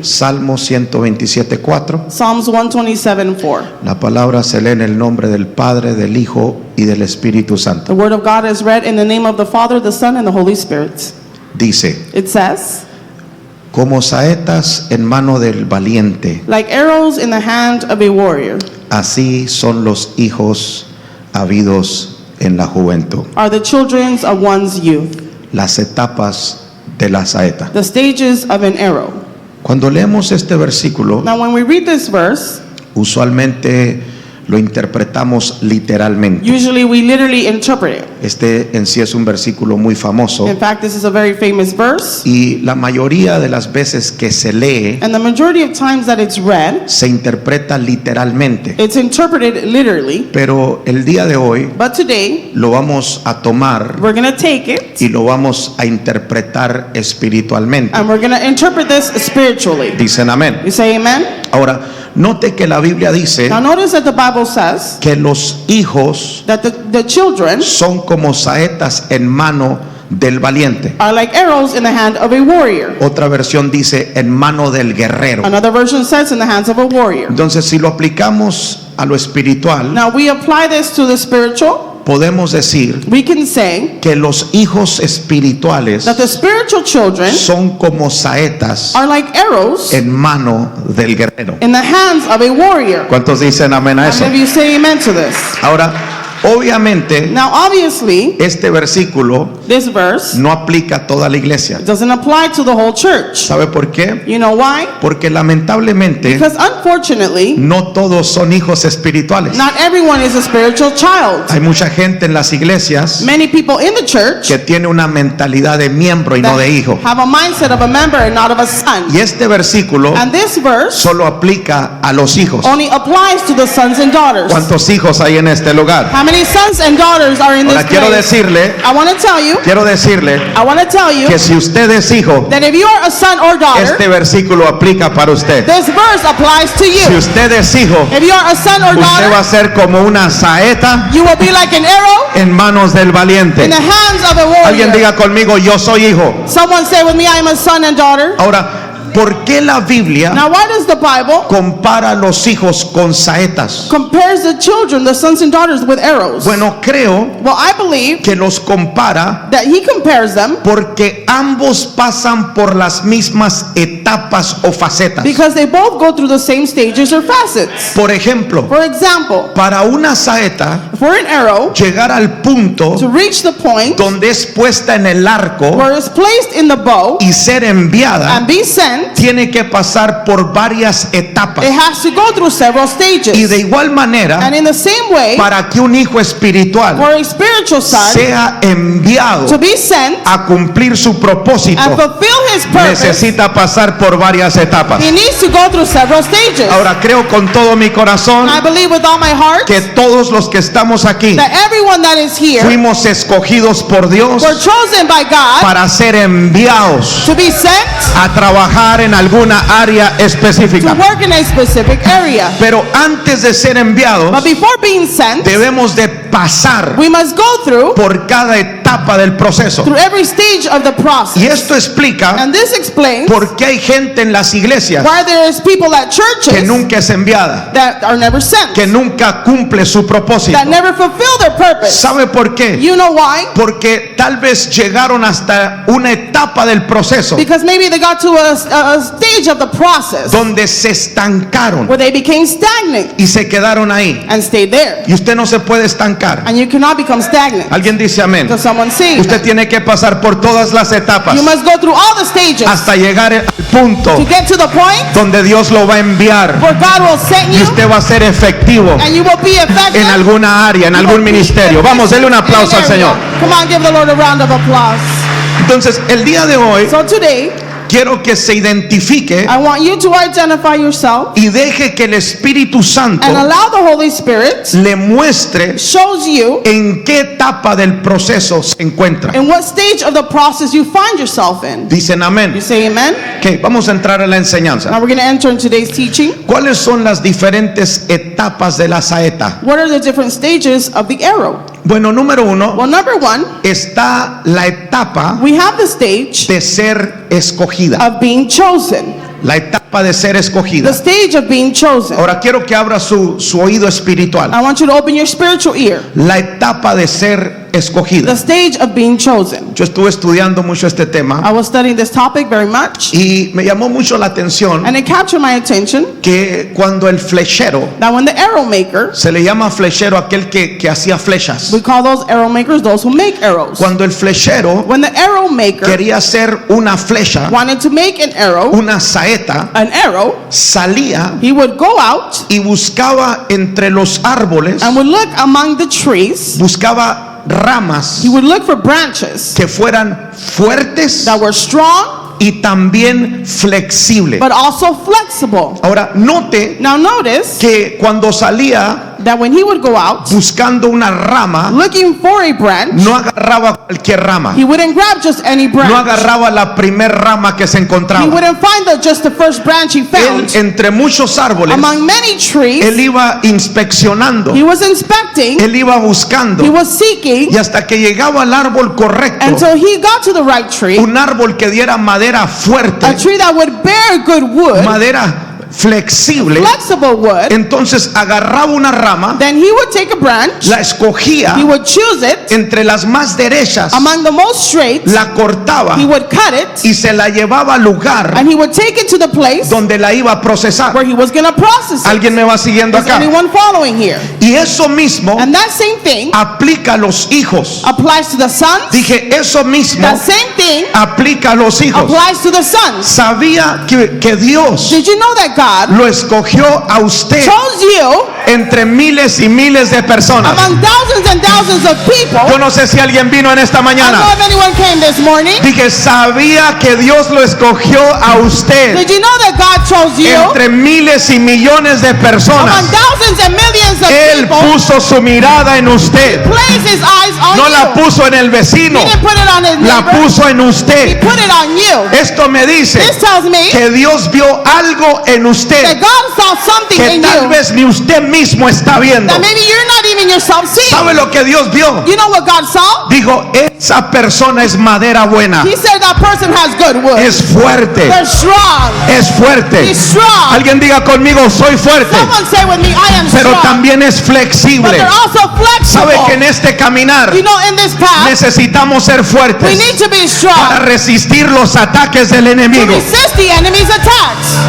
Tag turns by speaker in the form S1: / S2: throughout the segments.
S1: Salmo 127:4.
S2: Psalms 127:4.
S1: La palabra se lee en el nombre del Padre, del Hijo y del Espíritu Santo.
S2: The word of God is read in the name of the Father, the Son, and the Holy Spirit.
S1: Dice:
S2: It says,
S1: como saetas en mano del valiente,
S2: like arrows in the hand of a warrior,
S1: así son los hijos habidos en la juventud.
S2: are the children of one's youth.
S1: Las etapas de la saeta.
S2: The stages of an arrow.
S1: Cuando leemos este versículo,
S2: Now when we read this verse,
S1: usualmente lo interpretamos literalmente.
S2: usually we literally interpret it.
S1: Este en sí es un versículo muy famoso
S2: In fact, this is a very famous verse,
S1: y la mayoría de las veces que se lee
S2: and the majority of times that it's read,
S1: se interpreta literalmente.
S2: it's interpreted literally.
S1: Pero el día de hoy
S2: But today,
S1: lo vamos a tomar
S2: we're going to take it
S1: y lo vamos a interpretar espiritualmente.
S2: and we're going to interpret this spiritually.
S1: Dicen amén.
S2: You say amen?
S1: Ahora, note que la Biblia dice
S2: Now notice that the Bible says
S1: que los hijos
S2: that the children
S1: son como saetas en mano del valiente.
S2: are like arrows in the hand of a warrior.
S1: Otra versión dice en mano del guerrero.
S2: Another version says in the hands of a warrior.
S1: Entonces, si lo aplicamos a lo espiritual,
S2: Now we apply this to the spiritual.
S1: podemos decir
S2: We can say
S1: que los hijos espirituales
S2: that the spiritual children
S1: son como saetas
S2: are like arrows
S1: en mano del guerrero.
S2: in the hands of a warrior.
S1: ¿Cuántos dicen amén a
S2: How
S1: eso?
S2: many of you say amen to this?
S1: Ahora, obviamente,
S2: Now obviously,
S1: este versículo
S2: this verse
S1: no aplica a toda la iglesia.
S2: doesn't apply to the whole church.
S1: ¿Sabe por qué?
S2: You know why?
S1: Porque lamentablemente
S2: Because unfortunately,
S1: no todos son hijos espirituales.
S2: not everyone is a spiritual child.
S1: Hay mucha gente en las iglesias
S2: Many people in the church
S1: que tiene una mentalidad de miembro y no de hijo.
S2: have a mindset of a member and not of a son.
S1: Y este versículo
S2: And this verse
S1: solo aplica a los hijos.
S2: only applies to the sons and daughters.
S1: ¿Cuántos hijos hay en este lugar?
S2: How many sons and daughters are in this
S1: Ahora quiero
S2: place?
S1: decirle
S2: I want to tell you
S1: que si usted es hijo,
S2: that if you are a son or daughter,
S1: este versículo aplica para usted.
S2: this verse applies to
S1: Si
S2: you.
S1: usted es hijo,
S2: If you are a son or
S1: usted va a
S2: daughter,
S1: ser como una saeta
S2: you will be like an arrow
S1: en manos del valiente.
S2: in the hands of a
S1: Alguien
S2: warrior.
S1: diga conmigo, yo soy hijo.
S2: Someone say with me, I am a son and daughter.
S1: Ahora, ¿por qué la Biblia
S2: Now why does the Bible
S1: compara a los hijos con saetas?
S2: compares the children, the sons and daughters, with arrows?
S1: Bueno, creo
S2: Well, I believe
S1: que los compara
S2: that he compares them
S1: porque ambos pasan por las mismas etapas o facetas.
S2: because they both go through the same stages or facets.
S1: Por ejemplo,
S2: For example,
S1: para una saeta
S2: for an arrow
S1: llegar al punto
S2: to reach the point
S1: donde es puesta en el arco
S2: where it's placed in the bow
S1: y ser enviada,
S2: and be sent,
S1: tiene que pasar por varias etapas.
S2: it has to go through several stages.
S1: Y de igual manera,
S2: And in the same way,
S1: para que un hijo espiritual
S2: for a spiritual son
S1: sea enviado
S2: to be sent
S1: a cumplir su propósito,
S2: and fulfill his purpose,
S1: necesita pasar por varias etapas.
S2: he needs to go through several stages.
S1: Ahora, creo con todo mi corazón
S2: I believe with all my heart
S1: que todos los que estamos aquí
S2: that everyone that is here
S1: fuimos escogidos por Dios
S2: were chosen by God
S1: para ser enviados
S2: to be sent
S1: a trabajar en alguna área
S2: to
S1: específica.
S2: work in a specific area.
S1: Pero antes de ser enviados,
S2: But before being sent,
S1: debemos de pasar
S2: we must go through
S1: por cada etapa del proceso.
S2: every stage of the
S1: Y
S2: process.
S1: esto explica
S2: And this explains
S1: por qué hay gente en las iglesias
S2: why there is people at
S1: que
S2: churches
S1: nunca es enviada,
S2: that are never sent,
S1: que nunca cumple su propósito.
S2: that never fulfill their purpose.
S1: ¿Sabe por qué?
S2: You know why?
S1: Porque tal vez llegaron hasta una etapa del proceso
S2: Because maybe they got to a stage of the process
S1: donde se estancaron
S2: where they became stagnant
S1: y se quedaron ahí.
S2: and stayed there.
S1: Y usted no se puede estancar.
S2: And you cannot become stagnant.
S1: Alguien dice amén.
S2: Does someone see?
S1: Usted tiene que pasar por todas las etapas
S2: You must go through all the stages
S1: hasta llegar al punto
S2: to get to the point
S1: donde Dios lo va a enviar
S2: where God will send
S1: y
S2: you
S1: usted va a ser efectivo
S2: and you will be effective
S1: en alguna área, en algún ministerio. Vamos, denle un aplauso al Señor.
S2: Come on, give the Lord a round of applause.
S1: Entonces, el día de hoy
S2: So today,
S1: quiero que se identifique
S2: I want you to identify yourself
S1: y deje que el Espíritu Santo
S2: and allow the Holy Spirit
S1: le muestre
S2: shows you
S1: en qué etapa del proceso se encuentra.
S2: in what stage of the process you find yourself in.
S1: Dicen
S2: You
S1: amén.
S2: say amen?
S1: Ok, vamos a entrar a la enseñanza.
S2: Now we're going to enter in today's teaching.
S1: ¿Cuáles son las diferentes etapas de la saeta?
S2: What are the different stages of the arrow?
S1: Bueno, número uno,
S2: Well, number one,
S1: está la etapa
S2: we have the stage
S1: de ser escogida.
S2: of being chosen.
S1: La etapa de ser
S2: The
S1: escogida.
S2: stage of being chosen.
S1: Ahora quiero que abra su oído espiritual.
S2: I want you to open your spiritual ear.
S1: La etapa de ser escogida.
S2: The stage of being chosen.
S1: Yo estuve estudiando mucho este tema
S2: I was studying this topic very much,
S1: y me llamó mucho la atención
S2: and it captured my attention
S1: que cuando el flechero,
S2: that when the arrow maker,
S1: se le llama flechero a aquel que hacía flechas,
S2: we call those arrow makers those who make arrows.
S1: cuando el flechero
S2: When the arrow maker
S1: quería hacer una flecha,
S2: wanted to make an arrow,
S1: una saeta,
S2: an arrow,
S1: salía
S2: he would go out
S1: y buscaba entre los árboles,
S2: and would look among the trees.
S1: buscaba ramas
S2: He would look for branches
S1: que fueran fuertes
S2: that were strong
S1: y también flexibles.
S2: but also flexible.
S1: Ahora, note
S2: Now notice
S1: que cuando salía
S2: that when he would go out
S1: buscando una rama,
S2: looking for a branch,
S1: no agarraba cualquier rama,
S2: he wouldn't grab just any
S1: no
S2: branch.
S1: agarraba la primer rama que se
S2: He
S1: encontraba.
S2: wouldn't find just the first branch he
S1: Él,
S2: found.
S1: entre muchos árboles,
S2: Among many trees,
S1: él iba inspeccionando,
S2: he was inspecting,
S1: él iba buscando,
S2: he was seeking,
S1: y hasta que llegaba al árbol correcto,
S2: until he got to the right tree,
S1: un árbol que diera madera
S2: a
S1: fuerte,
S2: tree that would bear good wood,
S1: madera flexible.
S2: flexible wood.
S1: Entonces agarraba una rama,
S2: Then he would take a branch,
S1: la escogía
S2: he would choose it
S1: entre las más derechas,
S2: among the most straight,
S1: la cortaba
S2: he would cut it,
S1: y se la llevaba al lugar
S2: and he would take it to the place
S1: donde la iba a procesar.
S2: where he was going to process it.
S1: ¿Alguien me va siguiendo
S2: Is
S1: acá?
S2: anyone following here?
S1: Y eso mismo
S2: And that same thing
S1: aplica a los hijos.
S2: applies to the sons.
S1: Dije, eso mismo
S2: That same thing
S1: aplica a los hijos.
S2: applies to the sons.
S1: Sabía que Dios
S2: Did you know that God
S1: lo escogió a usted
S2: chose you
S1: entre miles y miles de personas.
S2: among thousands of people?
S1: Yo no sé si alguien vino en esta
S2: I don't know
S1: mañana.
S2: if anyone came this morning.
S1: Dije, sabía que Dios lo escogió a usted
S2: Did you know that God chose you
S1: entre miles y millones de
S2: among
S1: personas.
S2: thousands and millions of
S1: Él
S2: people?
S1: puso su mirada en usted.
S2: Placed his eyes on
S1: No la
S2: you.
S1: puso en el vecino,
S2: He didn't put it on his
S1: la
S2: neighbor.
S1: puso en
S2: He
S1: usted.
S2: put it on you.
S1: Esto me dice
S2: This tells me
S1: que Dios vio algo en
S2: that
S1: usted
S2: God saw something
S1: que
S2: in
S1: tal
S2: you
S1: vez ni usted mismo está viendo.
S2: that maybe you're not even yourself seeing.
S1: ¿Sabe lo que Dios vio?
S2: You know what God saw?
S1: Dijo, esa persona es madera buena,
S2: He said that person has good wood.
S1: es fuerte,
S2: They're strong.
S1: es fuerte.
S2: He's strong.
S1: Alguien diga conmigo, soy fuerte,
S2: Someone say with me, I am
S1: pero
S2: strong.
S1: también es
S2: But
S1: flexible.
S2: they're also
S1: ¿Sabe que en
S2: flexible.
S1: este caminar
S2: You know, in this path,
S1: necesitamos ser
S2: we
S1: fuertes
S2: need to be
S1: para
S2: strong
S1: resistir los ataques del
S2: to
S1: enemigo?
S2: resist the enemy's attacks.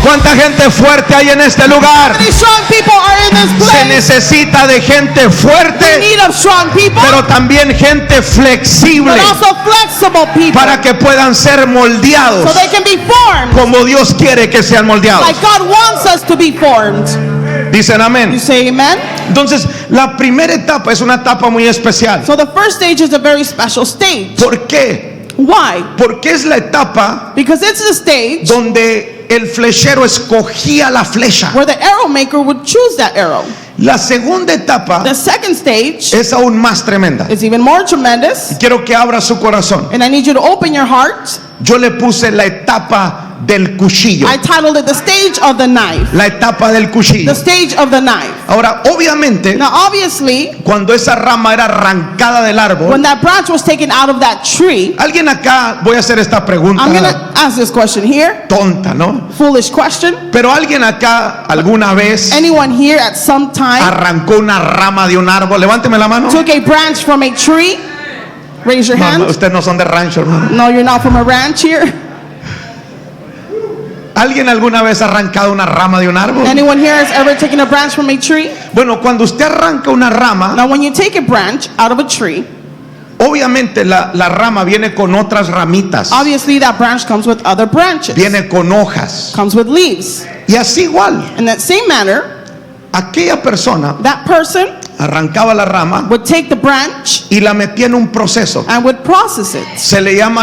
S1: ¿Cuánta gente fuerte hay en este lugar?
S2: Many strong people are in this
S1: Se
S2: place.
S1: necesita de gente
S2: We
S1: fuerte,
S2: need of strong people,
S1: pero también gente flexible
S2: but also flexible people,
S1: para que puedan ser moldeados
S2: so they can be formed
S1: como Dios quiere que sean moldeados.
S2: like God wants us to be formed.
S1: Dicen
S2: You
S1: amén.
S2: say amen?
S1: Entonces, la primera etapa es una etapa muy especial.
S2: So the first stage is a very special stage.
S1: ¿Por qué?
S2: Why?
S1: Porque es la etapa
S2: Because it's the stage
S1: donde el flechero escogía la flecha.
S2: where the arrow maker would choose that arrow.
S1: La segunda etapa
S2: The second stage
S1: es aún más tremenda.
S2: is even more tremendous,
S1: Quiero que abra su corazón.
S2: and I need you to open your heart.
S1: Yo le puse la etapa del cuchillo.
S2: I titled it the stage of the knife.
S1: La etapa del cuchillo.
S2: The stage of the knife.
S1: Ahora, obviamente,
S2: Now, obviously,
S1: cuando esa rama era arrancada del árbol,
S2: when that branch was taken out of that tree,
S1: alguien acá, voy a hacer esta pregunta
S2: I'm gonna ask this question here.
S1: tonta, ¿no?
S2: Foolish question.
S1: Pero alguien acá alguna vez
S2: Anyone here at some time
S1: arrancó una rama de un árbol. Levánteme la mano.
S2: took a branch from a tree? Raise your
S1: No,
S2: hand.
S1: ustedes no son de rancho, hermano.
S2: No, you're not from a ranch here.
S1: ¿Alguien alguna vez ha arrancado una rama de un árbol?
S2: Anyone here has ever taken a branch from a tree?
S1: Bueno, cuando usted arranca una rama,
S2: Now, when you take a branch out of a tree,
S1: obviamente la rama viene con otras ramitas,
S2: obviously that branch comes with other branches,
S1: viene con hojas.
S2: comes with leaves.
S1: Y así igual,
S2: In that same manner,
S1: aquella persona
S2: that person
S1: arrancaba la rama
S2: would take the branch
S1: y la metía en un proceso.
S2: and would process it.
S1: Se le llama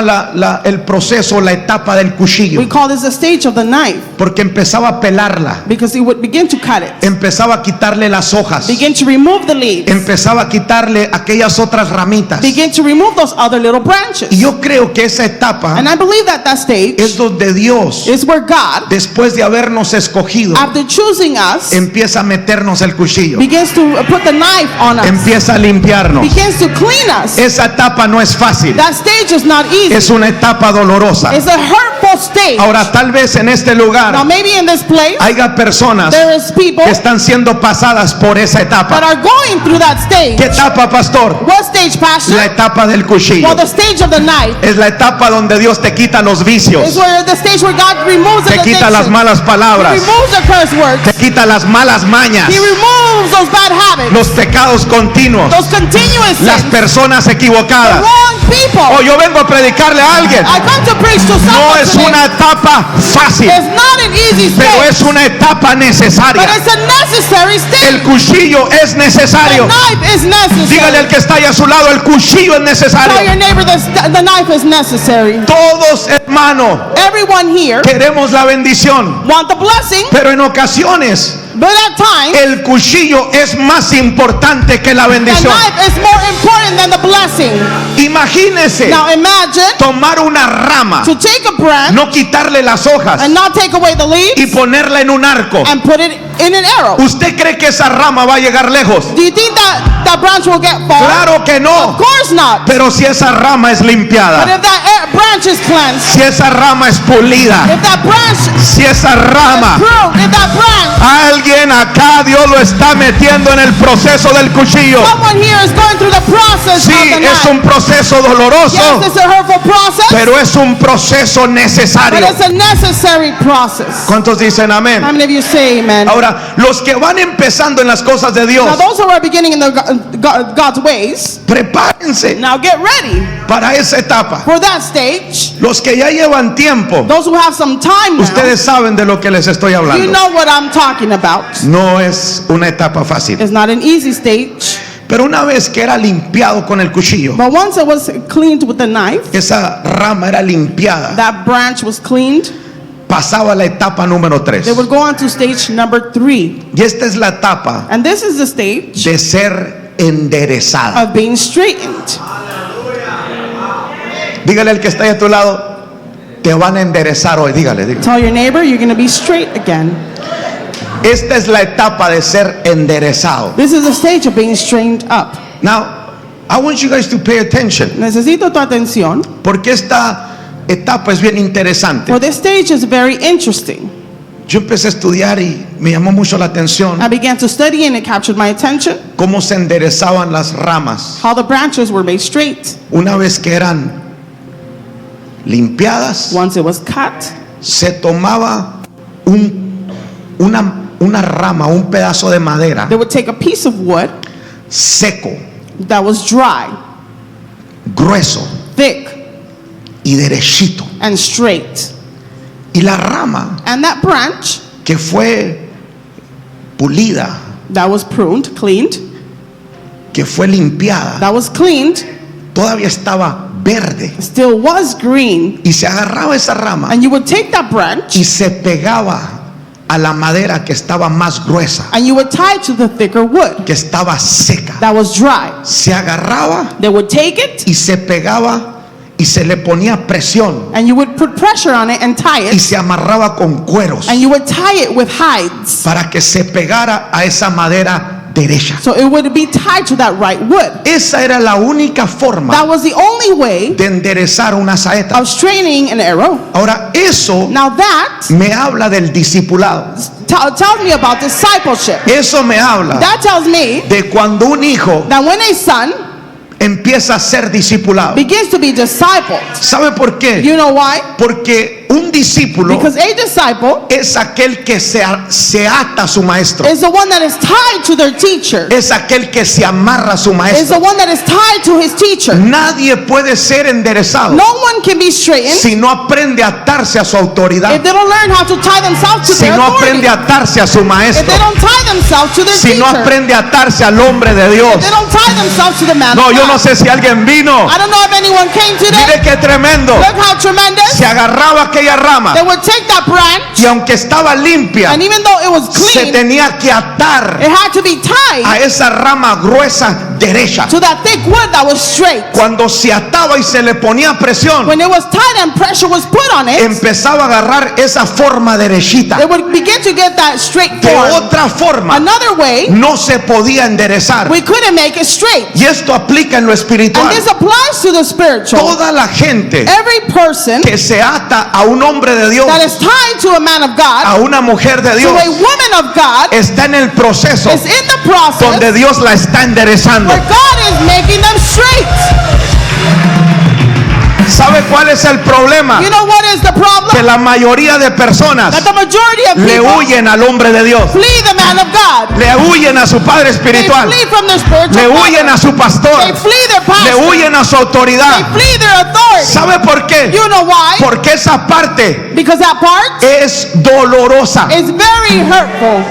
S1: el proceso, la etapa del cuchillo,
S2: We call this the stage of the knife
S1: porque empezaba a pelarla,
S2: because he would begin to cut it,
S1: empezaba a quitarle las hojas,
S2: begin to remove the leaves,
S1: empezaba a quitarle aquellas otras ramitas.
S2: begin to remove those other little branches.
S1: Y yo creo que esa etapa
S2: And I believe that that stage
S1: es donde Dios,
S2: is where God,
S1: después de habernos escogido,
S2: after choosing us,
S1: empieza a meternos el cuchillo.
S2: begins to put the knife knife on us,
S1: empieza a limpiarnos.
S2: begins to clean us.
S1: Esa etapa no es fácil,
S2: That stage is not easy.
S1: es una etapa dolorosa.
S2: It's a hurtful stage.
S1: Ahora, tal vez en este
S2: Now
S1: lugar
S2: maybe in this place
S1: haya personas
S2: there is people
S1: que están siendo pasadas por esa
S2: that
S1: etapa.
S2: are going through that stage.
S1: ¿Qué etapa, pastor?
S2: What stage, Pastor?
S1: La etapa del cuchillo.
S2: Well, the stage of the knife
S1: Es la etapa donde Dios te quita los
S2: is
S1: vicios,
S2: where the stage where God removes
S1: te
S2: the
S1: quita las
S2: addiction.
S1: malas
S2: He
S1: palabras,
S2: removes the curse words.
S1: te quita las malas mañas,
S2: He removes those bad habits,
S1: los pecados continuos,
S2: those continuous
S1: las
S2: sins,
S1: personas
S2: the
S1: equivocadas.
S2: wrong people.
S1: Oh, yo vengo a predicarle a alguien.
S2: I come to preach to
S1: No
S2: someone
S1: es
S2: today.
S1: una etapa fácil,
S2: It's not an easy
S1: pero
S2: stage,
S1: es una etapa
S2: but
S1: necesaria.
S2: it's a necessary stage.
S1: El cuchillo es
S2: The
S1: necesario.
S2: knife is
S1: Dígale al
S2: necessary.
S1: que está ahí a su lado, el cuchillo es
S2: Tell
S1: necesario.
S2: your neighbor the knife is necessary.
S1: Todos, hermano,
S2: Everyone here
S1: queremos la bendición,
S2: want the blessing,
S1: pero en ocasiones
S2: but at times
S1: el cuchillo es más importante que la
S2: the
S1: bendición.
S2: knife is more important than the blessing.
S1: Imagínese
S2: Now imagine
S1: tomar una rama,
S2: to take a branch
S1: no quitarle las hojas
S2: and not take away the
S1: y
S2: leaves
S1: ponerla en un arco.
S2: and put it in an arrow.
S1: ¿Usted cree que esa rama va a llegar lejos?
S2: Do you think that branch will get far?
S1: Claro que
S2: Of
S1: no.
S2: course not.
S1: Pero si esa rama es
S2: But
S1: limpiada,
S2: if that branch is cleansed,
S1: si esa rama es pulida,
S2: if that branch
S1: si esa
S2: is
S1: rama,
S2: pruned, if that branch,
S1: alguien acá Dios lo está metiendo en el proceso del cuchillo.
S2: someone here is going through the process
S1: Sí,
S2: of the
S1: es
S2: knife.
S1: un proceso doloroso,
S2: Yes, it's a hurtful process,
S1: pero es un proceso
S2: but
S1: necesario.
S2: it's a necessary process.
S1: ¿Cuántos dicen
S2: How
S1: amén?
S2: many of you say amen?
S1: Ahora, los que van empezando en las cosas de Dios,
S2: Now those who are beginning in the God's ways,
S1: prepárense
S2: now get ready
S1: para esa etapa.
S2: for that stage.
S1: Los que ya llevan tiempo,
S2: Those who have some time now,
S1: ustedes saben de lo que les estoy
S2: you
S1: hablando.
S2: know what I'm talking about.
S1: No es una etapa fácil.
S2: It's not an easy stage,
S1: Pero una vez que era limpiado con el cuchillo,
S2: but once it was cleaned with the knife,
S1: esa rama era limpiada,
S2: that branch was cleaned,
S1: pasaba a la etapa número 3.
S2: they would go on to stage number 3.
S1: Y esta es la etapa
S2: And this is the stage
S1: de ser enderezada.
S2: of being straightened.
S1: Dígale al que está ahí a tu lado, te van a enderezar hoy. Dígale.
S2: Tell your neighbor you're going to be straight again.
S1: Esta es la etapa de ser enderezado.
S2: This is the stage of being straightened up.
S1: Now, I want you guys to pay attention,
S2: Necesito tu atención,
S1: porque esta etapa es bien interesante.
S2: for this stage is very interesting.
S1: Yo empecé a estudiar y me llamó mucho la atención
S2: I began to study and it captured my attention
S1: cómo se enderezaban las ramas
S2: how the branches were made straight.
S1: una vez que eran limpiadas.
S2: Once it was cut,
S1: Se tomaba una rama, un pedazo de madera
S2: they would take a piece of wood
S1: seco,
S2: that was dry,
S1: grueso
S2: thick,
S1: y derechito.
S2: and straight.
S1: Y la rama
S2: And that branch
S1: que fue pulida,
S2: that was pruned, cleaned,
S1: que fue limpiada,
S2: that was cleaned,
S1: todavía estaba verde.
S2: still was green.
S1: Y se agarraba esa rama
S2: And you would take that branch
S1: y se pegaba a la madera que estaba más gruesa,
S2: and you would tie it to the thicker wood
S1: que estaba seca.
S2: that was dry.
S1: Se agarraba
S2: They would take it
S1: y se pegaba y se le ponía presión
S2: and you would put pressure on it and tie
S1: y
S2: it,
S1: se amarraba con cueros
S2: and you would tie it with hides
S1: para que se pegara a esa madera derecha.
S2: so it would be tied to that right wood.
S1: Esa era la única forma
S2: That was the only way
S1: de enderezar una saeta.
S2: of straining an arrow.
S1: Ahora, eso
S2: Now that
S1: me habla del discipulado.
S2: tells me about discipleship.
S1: Eso me habla
S2: That tells me
S1: de cuando un hijo
S2: that when a son
S1: empieza a ser discipulado.
S2: begins to be discipled,
S1: ¿Sabe por qué?
S2: you know why?
S1: Porque un discípulo
S2: Because a disciple
S1: es aquel que se ata a su maestro.
S2: is the one that is tied to their teacher,
S1: Es aquel que se amarra a su
S2: is the
S1: maestro.
S2: one that is tied to his teacher.
S1: Nadie puede ser enderezado
S2: No one can be straightened
S1: si no aprende a atarse a su autoridad,
S2: if they don't learn how to tie themselves to
S1: si
S2: their
S1: no
S2: authority.
S1: aprende a atarse a su
S2: If
S1: maestro,
S2: they don't tie themselves to their
S1: si no
S2: teacher.
S1: aprende a atarse al hombre de Dios.
S2: If they don't tie themselves to the man
S1: No,
S2: of
S1: yo no
S2: God.
S1: sé si alguien vino.
S2: I don't know if anyone came today.
S1: Mire qué tremendo.
S2: Look how tremendous.
S1: Se agarraba aquella rama
S2: they would take that branch,
S1: y aunque estaba limpia,
S2: and even though it was
S1: se
S2: clean,
S1: tenía que atar
S2: it had to be tied
S1: a esa rama gruesa derecha.
S2: to that thick wood that was straight.
S1: Cuando se ataba y se le ponía presión,
S2: When it was tied and pressure was put on it,
S1: empezaba a agarrar esa forma derechita.
S2: it would begin to get that straight
S1: De
S2: form.
S1: otra forma,
S2: Another way,
S1: no se podía enderezar.
S2: we couldn't make it straight.
S1: Y esto aplica en lo espiritual.
S2: And this applies to the spiritual.
S1: Toda la gente
S2: Every person
S1: que se ata a un hombre de Dios,
S2: that is tied to a man of God,
S1: a una mujer de
S2: to
S1: Dios,
S2: a woman of God,
S1: está en el proceso
S2: is in the process
S1: donde Dios la está enderezando.
S2: where God is making them straight.
S1: ¿Sabe cuál es el problema?
S2: You know what is the
S1: Que
S2: problem?
S1: la mayoría de personas
S2: That the majority of
S1: le
S2: people
S1: huyen al hombre de Dios,
S2: flee the man of God.
S1: le huyen a su padre
S2: They
S1: espiritual,
S2: flee from their spiritual
S1: le huyen a
S2: father.
S1: su pastor,
S2: They flee their
S1: le
S2: pastor.
S1: huyen a su
S2: They
S1: autoridad.
S2: flee their authority.
S1: ¿Sabe por qué?
S2: You know why?
S1: Porque esa parte
S2: Because that part
S1: es dolorosa,
S2: is very hurtful.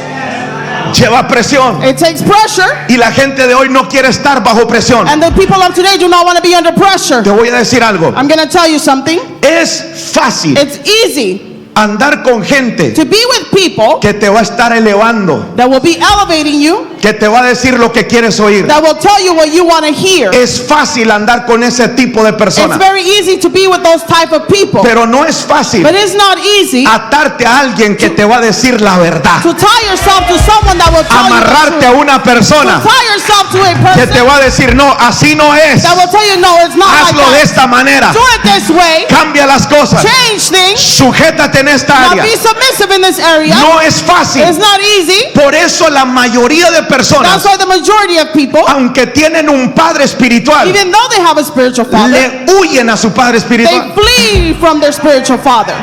S1: lleva presión,
S2: It takes pressure,
S1: y la gente de hoy no quiere estar bajo presión.
S2: and the people of today do not want to be under pressure.
S1: Te voy a decir algo,
S2: I'm going to tell you something.
S1: es fácil
S2: It's easy
S1: andar con gente
S2: to be with people
S1: que te va a estar elevando,
S2: that will be elevating you,
S1: que te va a decir lo que quieres oír.
S2: that will tell you what you want to hear.
S1: Es fácil andar con ese tipo de
S2: It's
S1: personas,
S2: very easy to be with those type of people,
S1: pero no es fácil
S2: but it's not easy
S1: atarte a alguien que te va a decir la verdad,
S2: to tie yourself to someone that will tell you
S1: amarrarte
S2: the
S1: a
S2: truth.
S1: una persona
S2: To tie yourself to a
S1: que te
S2: person
S1: va a decir no, así no es,
S2: that will tell you, no, it's not like
S1: hazlo de
S2: that.
S1: esta manera,
S2: Do it this way.
S1: cambia las cosas,
S2: Change things.
S1: sujétate en esta
S2: Now
S1: área.
S2: be submissive in this area.
S1: No es fácil.
S2: It's not easy.
S1: Por eso la mayoría de
S2: That's
S1: personas,
S2: why the majority of people,
S1: aunque tienen un padre espiritual,
S2: even though they have a spiritual father,
S1: le huyen a su padre
S2: they
S1: espiritual.
S2: flee from their spiritual father.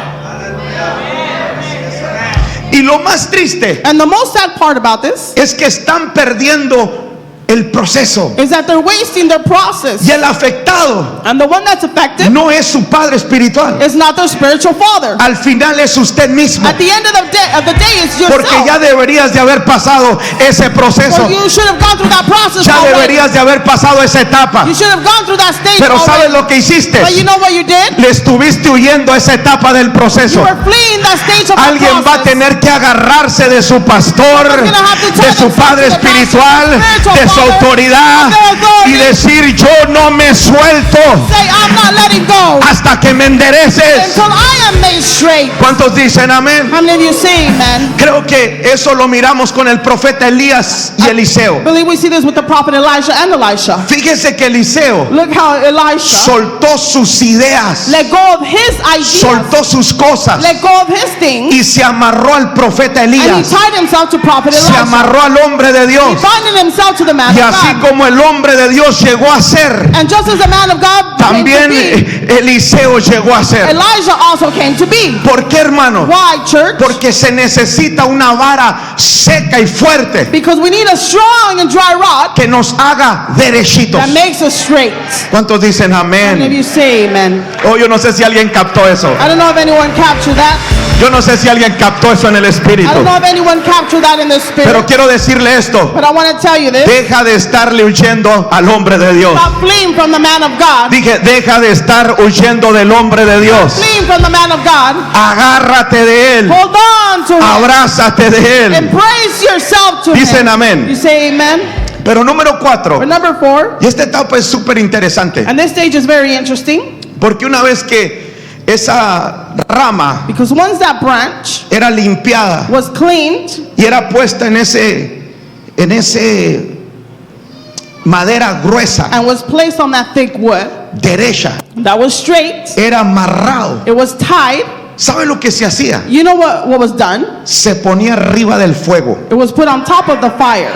S1: Y lo más triste
S2: And the most sad part about this
S1: es que están perdiendo el proceso.
S2: is that they're wasting their process.
S1: Y el afectado
S2: And the one that's affected
S1: no es su padre espiritual.
S2: is not their spiritual father.
S1: Al final es usted mismo.
S2: At the end of the day, it's yourself.
S1: Porque ya deberías de haber pasado ese proceso.
S2: Well, you should have gone through that process
S1: Ya
S2: already.
S1: deberías de haber pasado esa etapa.
S2: You should have gone through that stage
S1: Pero ¿sabes
S2: already.
S1: lo que hiciste?
S2: But you know what you did?
S1: Le estuviste huyendo a esa etapa del
S2: You
S1: proceso.
S2: were fleeing that stage of the
S1: Alguien va a
S2: process.
S1: tener que agarrarse de su pastor,
S2: Someone's gonna have to tie
S1: de su
S2: themselves
S1: padre
S2: to the
S1: espiritual,
S2: spiritual
S1: de su
S2: father,
S1: autoridad
S2: of their authority.
S1: y decir yo no me suelto
S2: Say, I'm not letting go
S1: hasta que me endereces.
S2: until I am made straight.
S1: ¿Cuántos dicen amén?
S2: How many of you say amen?
S1: Creo que eso lo miramos con el profeta Elías y Eliseo.
S2: I believe we see this with the prophet Elijah and Elisha.
S1: Fíjese que Eliseo
S2: Look how Elisha
S1: soltó sus ideas,
S2: let go of his ideas,
S1: soltó sus cosas
S2: let go of his things,
S1: y se amarró al profeta
S2: and he
S1: Elías,
S2: tied himself to prophet
S1: se
S2: Elisha.
S1: amarró al hombre de
S2: He
S1: Dios.
S2: binded himself to the man
S1: Y
S2: of
S1: así
S2: God.
S1: como el hombre de Dios llegó a ser,
S2: And just as the man of God came
S1: también
S2: to be,
S1: Eliseo llegó a ser.
S2: Elijah also came to be.
S1: ¿Por qué, hermano?
S2: Why, church?
S1: Porque se necesita una vara seca y fuerte
S2: Because we need a strong and dry rod
S1: que nos haga derechitos.
S2: that makes us straight.
S1: ¿Cuántos dicen
S2: How many of
S1: amén?
S2: you say amen?
S1: Oh, yo no sé si alguien captó eso.
S2: I don't know if anyone captured that.
S1: Yo no sé si alguien captó eso en el
S2: I
S1: espíritu.
S2: don't know if anyone captured that in the spirit.
S1: Pero quiero decirle esto.
S2: But I want to tell you this.
S1: Deja de estarle huyendo al hombre de Dios.
S2: Stop fleeing from the man of God.
S1: Dije, deja de estar huyendo del hombre de Dios.
S2: Fleeing from the man of God.
S1: Agárrate de él.
S2: Hold on to him.
S1: Abrázate de él.
S2: Embrace yourself to
S1: Dicen
S2: him.
S1: amén.
S2: You say amen?
S1: Pero número 4.
S2: But number 4,
S1: Y esta etapa es súper interesante.
S2: and this stage is very interesting,
S1: Porque una vez que esa rama
S2: because once that branch
S1: era limpiada
S2: was cleaned
S1: y era puesta en ese madera gruesa,
S2: and was placed on that thick wood
S1: derecha,
S2: that was straight,
S1: era amarrado.
S2: it was tied.
S1: ¿Sabe lo que se hacía?
S2: You know what was done?
S1: Se ponía arriba del fuego.
S2: It was put on top of the fire.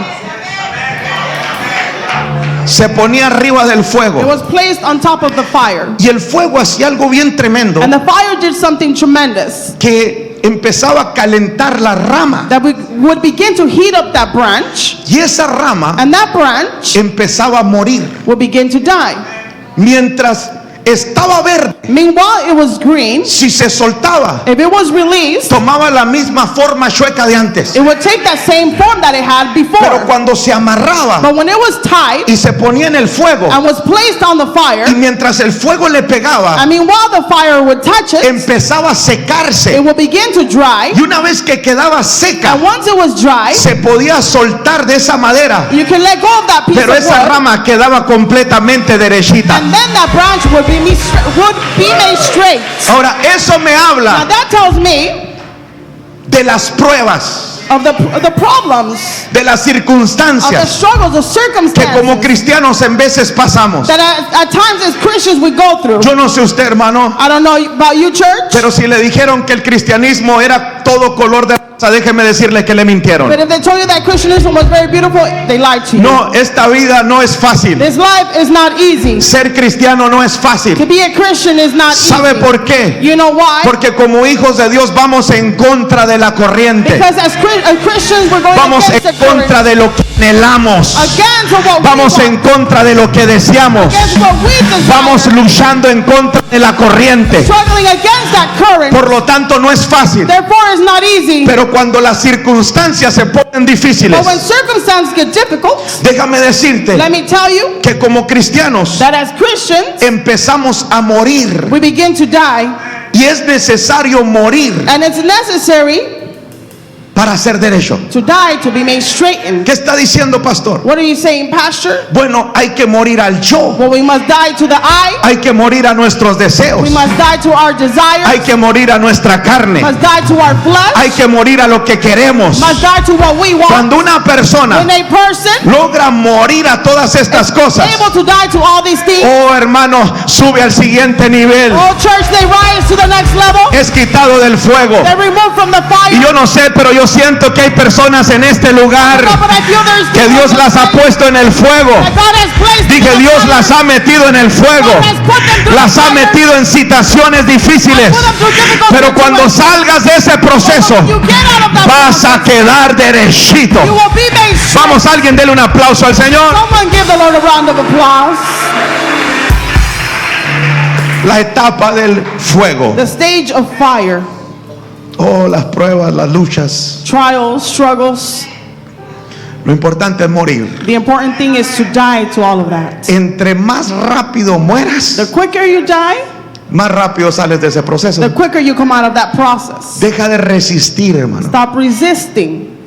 S1: Se ponía arriba del
S2: It
S1: fuego.
S2: was placed on top of the fire.
S1: Y el fuego hacía algo bien tremendo,
S2: And the fire did something tremendous
S1: que empezaba a calentar la rama.
S2: that we would begin to heat up that branch,
S1: Y esa rama
S2: and that branch
S1: empezaba a morir.
S2: would begin to die.
S1: Mientras estaba verde,
S2: Meanwhile, it was green.
S1: si se soltaba,
S2: If it was released,
S1: tomaba la misma forma chueca de antes.
S2: it would take that same form that it had
S1: Pero
S2: before.
S1: cuando se amarraba
S2: But when it was tied
S1: y se ponía en el fuego,
S2: and was placed on the fire,
S1: y mientras el fuego le pegaba,
S2: while the fire would touch it,
S1: empezaba a
S2: it
S1: secarse.
S2: would begin to dry.
S1: Y una vez que quedaba seca,
S2: And once it was dry,
S1: se podía soltar de esa madera,
S2: you can let go of that piece
S1: pero
S2: of
S1: esa
S2: wood,
S1: rama quedaba completamente derechita.
S2: and then that branch would be made straight.
S1: Ahora, eso me
S2: Now
S1: habla
S2: that tells me
S1: de las pruebas,
S2: of the problems,
S1: de las
S2: of the
S1: circunstancias
S2: struggles, the
S1: que como
S2: circumstances
S1: cristianos en veces pasamos.
S2: that at times as Christians we go through.
S1: Yo no sé usted, hermano,
S2: I don't know about you, church,
S1: pero si le dijeron que el cristianismo era todo color de rosa, déjeme decirle que le mintieron.
S2: but if they told you that Christianism was very beautiful, they lied to you.
S1: No, esta vida no es fácil.
S2: This life is not easy.
S1: Ser cristiano no es
S2: To
S1: fácil.
S2: be a Christian is not
S1: ¿Sabe
S2: easy.
S1: por qué?
S2: You know why?
S1: Porque como hijos de Dios vamos en contra de la corriente.
S2: Because as Christians we're going
S1: Vamos en
S2: against the current,
S1: contra de lo que anhelamos.
S2: against what
S1: Vamos
S2: we
S1: en
S2: want,
S1: contra de lo que deseamos.
S2: against what we desire,
S1: Vamos luchando en contra de la corriente.
S2: struggling against that current.
S1: Por lo tanto, no es fácil.
S2: Therefore, it's not easy.
S1: Pero cuando las circunstancias se ponen difíciles,
S2: But when circumstances get difficult,
S1: déjame decirte
S2: let me tell you
S1: que como cristianos
S2: that as Christians,
S1: empezamos a morir.
S2: we begin to die,
S1: Y es necesario morir
S2: and it's necessary
S1: para ser derecho.
S2: to die to be made straightened.
S1: ¿Qué está diciendo, pastor?
S2: What are you saying, Pastor?
S1: Bueno, hay que morir al yo.
S2: Well, we must die to the I.
S1: Hay que morir a nuestros deseos.
S2: We must die to our desires.
S1: Hay que morir a nuestra carne.
S2: Must die to our flesh.
S1: Hay que morir a lo que queremos.
S2: Must die to what we want.
S1: Cuando una persona
S2: When a person
S1: logra morir a todas estas cosas,
S2: able to die to all these things,
S1: oh hermano, sube al siguiente nivel.
S2: oh church, they rise to the next level.
S1: Es quitado del fuego.
S2: They remove from the fire.
S1: Y yo no sé, pero yo siento que hay personas en este lugar
S2: No, but I feel there's
S1: que Dios las ha puesto en el fuego.
S2: that God has placed
S1: Dije,
S2: in the
S1: Dios
S2: fire.
S1: las ha metido en el fuego.
S2: God has put them through
S1: Las
S2: the
S1: ha
S2: fire.
S1: metido en situaciones difíciles.
S2: Put them through difficult
S1: Pero cuando
S2: situations.
S1: salgas de ese proceso,
S2: You get out of that
S1: vas a
S2: process,
S1: quedar derechito.
S2: you will be made straight.
S1: Vamos, alguien déle un aplauso al Señor.
S2: Someone give the Lord a round of applause.
S1: La etapa del fuego.
S2: The stage of fire,
S1: Oh, las pruebas, las luchas.
S2: trials, struggles.
S1: Lo importante es morir.
S2: The important thing is to die to all of that.
S1: Entre más rápido mueras,
S2: The quicker you die,
S1: más rápido sales de ese proceso.
S2: the quicker you come out of that process.
S1: Deja de resistir, hermano.
S2: Stop resisting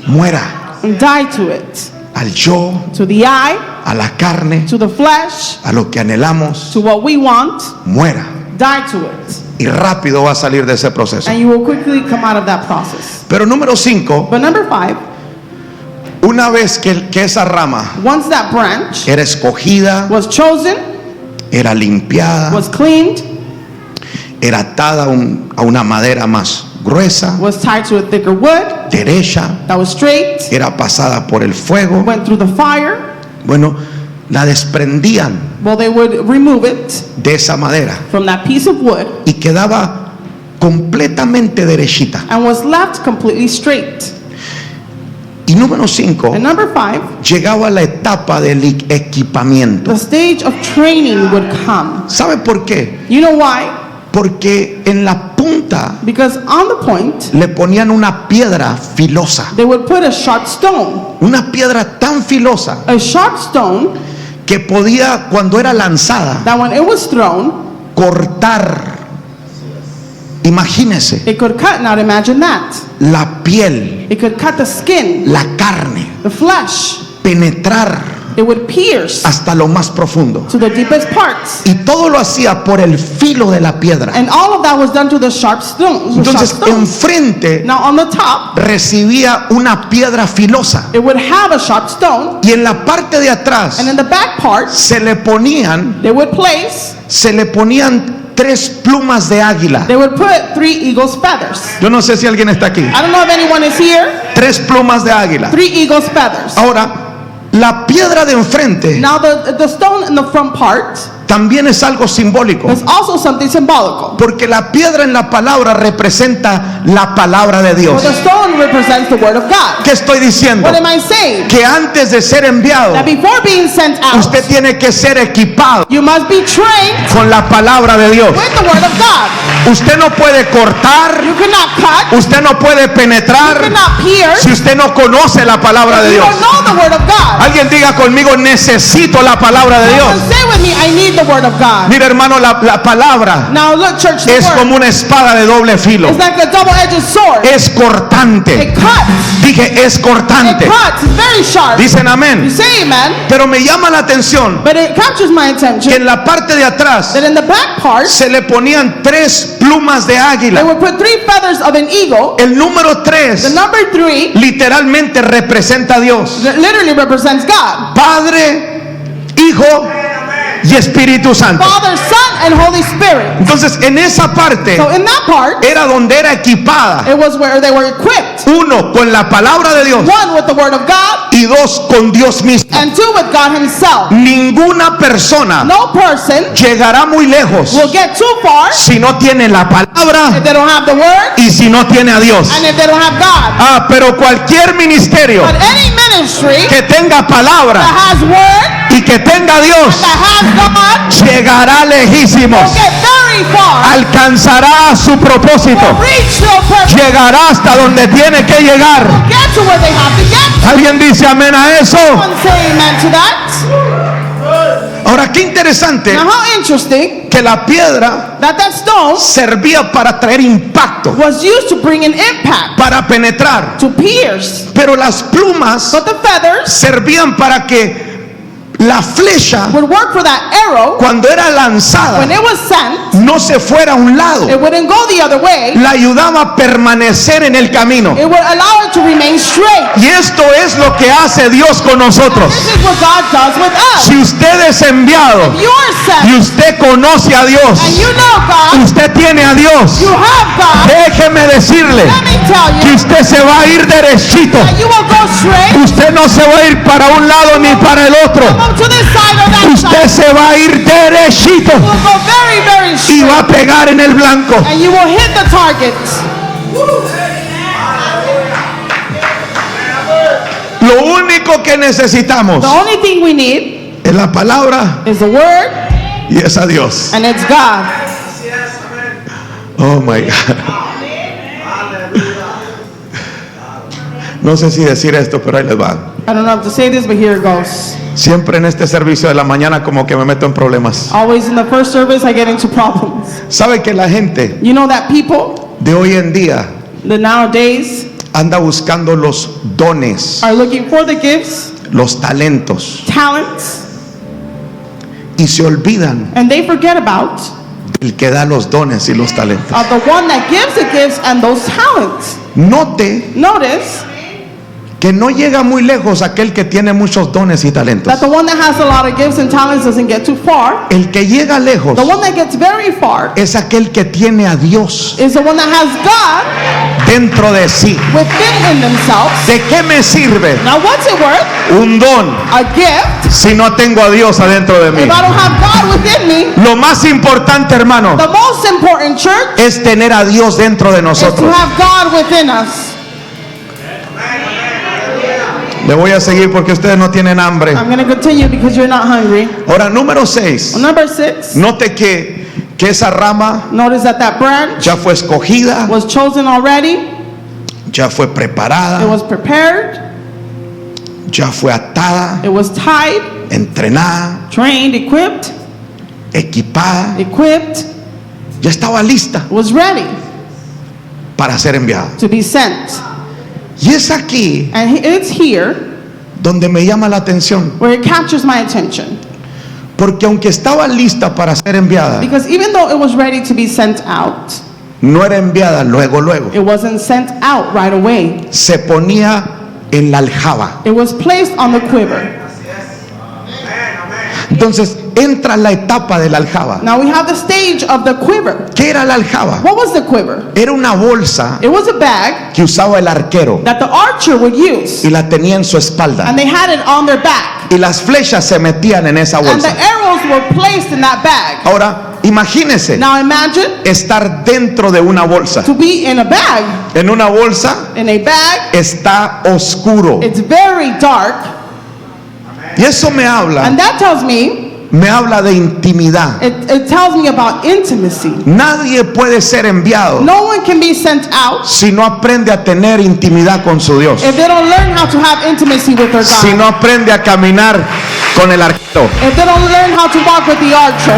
S1: Muera
S2: and die to it.
S1: al yo,
S2: To the I,
S1: a la carne,
S2: to the flesh,
S1: a lo que anhelamos.
S2: to what we want,
S1: Muera.
S2: die to it.
S1: Y rápido va a salir de ese proceso.
S2: And you will quickly come out of that process.
S1: Pero número 5,
S2: But number 5,
S1: una vez que esa rama
S2: once that branch
S1: era escogida,
S2: was chosen,
S1: era limpiada,
S2: was cleaned,
S1: era atada a una madera más gruesa,
S2: was tied to a thicker wood
S1: derecha,
S2: that was straight,
S1: era pasada por el fuego.
S2: went through the fire,
S1: Bueno, la desprendían
S2: well, they would remove it
S1: de esa madera
S2: from that piece of wood
S1: y quedaba completamente derechita.
S2: and was left completely straight.
S1: Y número 5,
S2: And number 5,
S1: llegaba la etapa del equipamiento.
S2: the stage of training would come.
S1: ¿Sabe por qué?
S2: You know why?
S1: Porque en la punta
S2: Because on the point,
S1: le ponían una piedra filosa.
S2: they would put a sharp stone.
S1: Una piedra tan filosa
S2: A sharp stone
S1: que podía, cuando era lanzada,
S2: that when it was thrown,
S1: cortar. Imagínese
S2: it could cut. Now imagine that.
S1: la piel,
S2: It could cut the skin,
S1: la carne,
S2: the flesh.
S1: penetrar
S2: It would pierce
S1: hasta lo más profundo.
S2: to the deepest parts.
S1: Y todo lo hacía por el filo de la piedra.
S2: And all of that was done to the sharp stone.
S1: Entonces, enfrente
S2: Now on the top,
S1: recibía una piedra filosa.
S2: it would have a sharp stone.
S1: Y en la parte de atrás
S2: And in the back part,
S1: se le ponían tres plumas de águila.
S2: they would put 3 eagle's feathers.
S1: Yo no sé si alguien está aquí.
S2: I don't know if anyone is here.
S1: Tres plumas de águila.
S2: 3 eagle's feathers.
S1: Ahora, la piedra de enfrente
S2: Now the stone in the front part
S1: también es algo simbólico.
S2: It's also something symbolical.
S1: Porque la piedra en la palabra representa la palabra de
S2: For
S1: Dios.
S2: the stone represents the word of God.
S1: ¿Qué estoy diciendo?
S2: What am I saying?
S1: Que antes de ser enviado,
S2: That before being sent out,
S1: usted tiene que ser equipado
S2: you must be trained
S1: con la palabra de Dios.
S2: with the word of God.
S1: Usted no puede cortar,
S2: You cannot cut,
S1: usted no puede
S2: you
S1: penetrar
S2: cannot pierce,
S1: si usted no conoce la palabra de
S2: you
S1: Dios.
S2: don't know the word of God.
S1: Alguien diga conmigo, necesito la palabra de Dios.
S2: Someone say with me, I need the word of God.
S1: Mira, hermano, la palabra
S2: Now look, church, the
S1: es
S2: word
S1: como una espada de doble filo.
S2: is like a double-edged sword.
S1: Es cortante.
S2: It cuts.
S1: Dije, es
S2: It
S1: cortante.
S2: cuts. It's very sharp.
S1: Dicen
S2: You
S1: amén.
S2: say amen,
S1: Pero me llama la atención
S2: but it captures my
S1: que
S2: attention
S1: en la parte de atrás
S2: that in the back part,
S1: se le ponían 3 plumas de
S2: they
S1: águila.
S2: would put 3 feathers of an eagle.
S1: El número
S2: The
S1: 3
S2: number 3
S1: literalmente representa a Dios.
S2: literally represents God.
S1: Padre, Hijo y Espíritu Santo.
S2: Father, Son, and Holy Spirit.
S1: Entonces, en esa parte
S2: So in that part,
S1: era donde era equipada.
S2: it was where they were equipped.
S1: 1 con la palabra de Dios
S2: 1 with the word of God,
S1: y 2 con Dios mismo.
S2: and 2 with God himself.
S1: Ninguna persona
S2: No person
S1: llegará muy lejos
S2: will get too far
S1: si no tiene la palabra
S2: if they don't have the word
S1: y si no tiene a Dios.
S2: and if they don't have God.
S1: Pero cualquier ministerio
S2: But any ministry
S1: que tenga
S2: that
S1: palabra
S2: has word,
S1: y que tenga a Dios
S2: that has God,
S1: llegará lejísimos,
S2: will get very far,
S1: alcanzará su propósito,
S2: will reach their purpose,
S1: llegará hasta donde tiene que llegar.
S2: get to where they have to get.
S1: ¿Alguien dice amén a eso?
S2: Someone say amen to that.
S1: Ahora, qué interesante
S2: Now how interesting
S1: que la piedra
S2: that stone
S1: servía para traer impacto,
S2: was used to bring an impact,
S1: para penetrar,
S2: to pierce.
S1: pero las plumas
S2: But the feathers
S1: servían para que la flecha,
S2: would work for that arrow.
S1: cuando era lanzada,
S2: When it was sent,
S1: no se fuera a un lado,
S2: it wouldn't go the other way.
S1: la ayudaba a permanecer en el camino.
S2: It would allow it to remain straight.
S1: Y esto es lo que hace Dios con nosotros.
S2: This is what God does with us.
S1: Si usted es enviado
S2: You are
S1: y
S2: sent,
S1: usted conoce a Dios,
S2: and you know God,
S1: usted tiene a Dios,
S2: you have God.
S1: déjeme decirle
S2: Let me tell
S1: que
S2: you
S1: usted se va a ir derechito.
S2: that you will go straight,
S1: Usted no se va a ir para un lado ni para el otro.
S2: come to this side or that
S1: Usted
S2: side.
S1: se va a ir derechito
S2: You will go very, very
S1: y
S2: straight,
S1: va a pegar en el blanco.
S2: and you will hit the target.
S1: Lo único que necesitamos
S2: The only thing we need
S1: es la palabra
S2: is the word,
S1: y es a Dios.
S2: and it's God.
S1: Oh my God. No sé si decir esto, pero ahí les va.
S2: I don't know how to say this, but here it goes.
S1: Siempre en este servicio de la mañana como que me meto en problemas.
S2: Always in the first service, I get into problems.
S1: ¿Sabe que la gente
S2: You know that people,
S1: de hoy en día
S2: the nowadays,
S1: anda buscando los dones,
S2: are looking for the gifts,
S1: los talentos,
S2: talents,
S1: y se olvidan
S2: and they forget about
S1: del que da los dones y los talentos?
S2: the one that gives the gifts and those talents.
S1: Note
S2: Notice
S1: que no llega muy lejos aquel que tiene muchos dones y talentos.
S2: that the one that has a lot of gifts and talents doesn't get too far.
S1: El que llega lejos
S2: The one that gets very far
S1: es aquel que tiene a Dios
S2: is the one that has God
S1: dentro de sí.
S2: within in themselves.
S1: ¿De qué me sirve
S2: Now what's it worth?
S1: un don
S2: A gift
S1: si no tengo a Dios adentro de mí?
S2: if I don't have God within me.
S1: Lo más importante, hermano,
S2: The most important, church,
S1: es tener a Dios dentro de
S2: is to
S1: nosotros.
S2: have God within us.
S1: Le voy a seguir porque ustedes no tienen hambre.
S2: I'm going to continue because you're not hungry.
S1: Ahora, número 6.
S2: Number 6,
S1: Note que esa rama
S2: notice that branch
S1: ya fue escogida,
S2: was chosen already.
S1: ya fue
S2: It
S1: preparada,
S2: was prepared.
S1: ya fue atada,
S2: It was tied,
S1: entrenada,
S2: trained, equipped,
S1: equipada, ya estaba lista
S2: was ready
S1: para ser enviada.
S2: to be sent.
S1: Y es aquí
S2: And it's here
S1: donde me llama la atención,
S2: where it captures my attention.
S1: porque aunque estaba lista para ser enviada,
S2: Because even though it was ready to be sent out,
S1: no era enviada luego,
S2: it wasn't sent out right away.
S1: se ponía en la aljaba.
S2: It was placed on the quiver.
S1: Entonces, entra la etapa de la aljaba.
S2: Now we have the stage of the quiver.
S1: ¿Qué era la aljaba?
S2: What was the quiver?
S1: Era una bolsa
S2: It was a bag
S1: que usaba el arquero
S2: that the archer would use,
S1: y la tenía en su espalda.
S2: and they had it on their back,
S1: Y las flechas se metían en esa
S2: and the
S1: bolsa.
S2: arrows were placed in that bag.
S1: Ahora, imagínese
S2: Now imagine
S1: estar dentro de una bolsa.
S2: to be in a bag.
S1: En una bolsa
S2: In a bag,
S1: está oscuro.
S2: it's very dark,
S1: Y eso me
S2: and that tells me,
S1: habla de intimidad.
S2: it tells me about intimacy.
S1: Nadie puede ser enviado
S2: No one can be sent out
S1: si no aprende a tener intimidad con su Dios.
S2: if they don't learn how to have intimacy with their
S1: Si
S2: God.
S1: no aprende a caminar con el arquero.
S2: If they don't learn how to walk with the archer.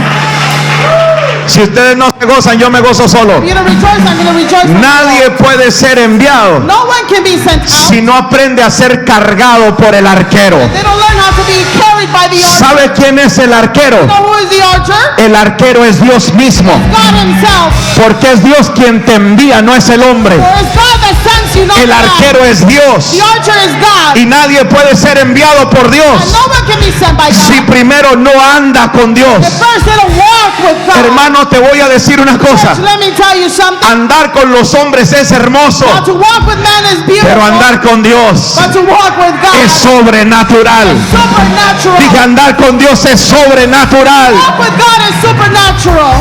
S1: Si ustedes no se gozan, yo me gozo solo.
S2: You're gonna rejoice, I'm gonna rejoice.
S1: Nadie puede ser enviado
S2: No one can be sent out
S1: si no aprende a ser cargado por el arquero.
S2: if they don't learn how to be carried by the archer.
S1: ¿Sabe quién es el arquero?
S2: You know who is the archer?
S1: El arquero es Dios mismo,
S2: God himself.
S1: porque es Dios quien te envía, no es el hombre.
S2: For it's God that sends you, not
S1: El
S2: man.
S1: arquero es Dios
S2: The archer is God.
S1: y nadie puede ser enviado por
S2: And
S1: Dios
S2: no one can be sent by God.
S1: si primero no anda con Dios.
S2: If first they don't walk with God.
S1: Hermano, te voy a decir una cosa.
S2: Church, let me tell you something.
S1: Andar con los hombres es hermoso,
S2: Now to walk with man is beautiful.
S1: pero andar con Dios
S2: But to walk with God
S1: es sobrenatural.
S2: supernatural.
S1: Dije, andar con Dios es sobrenatural.
S2: Walk with God is supernatural.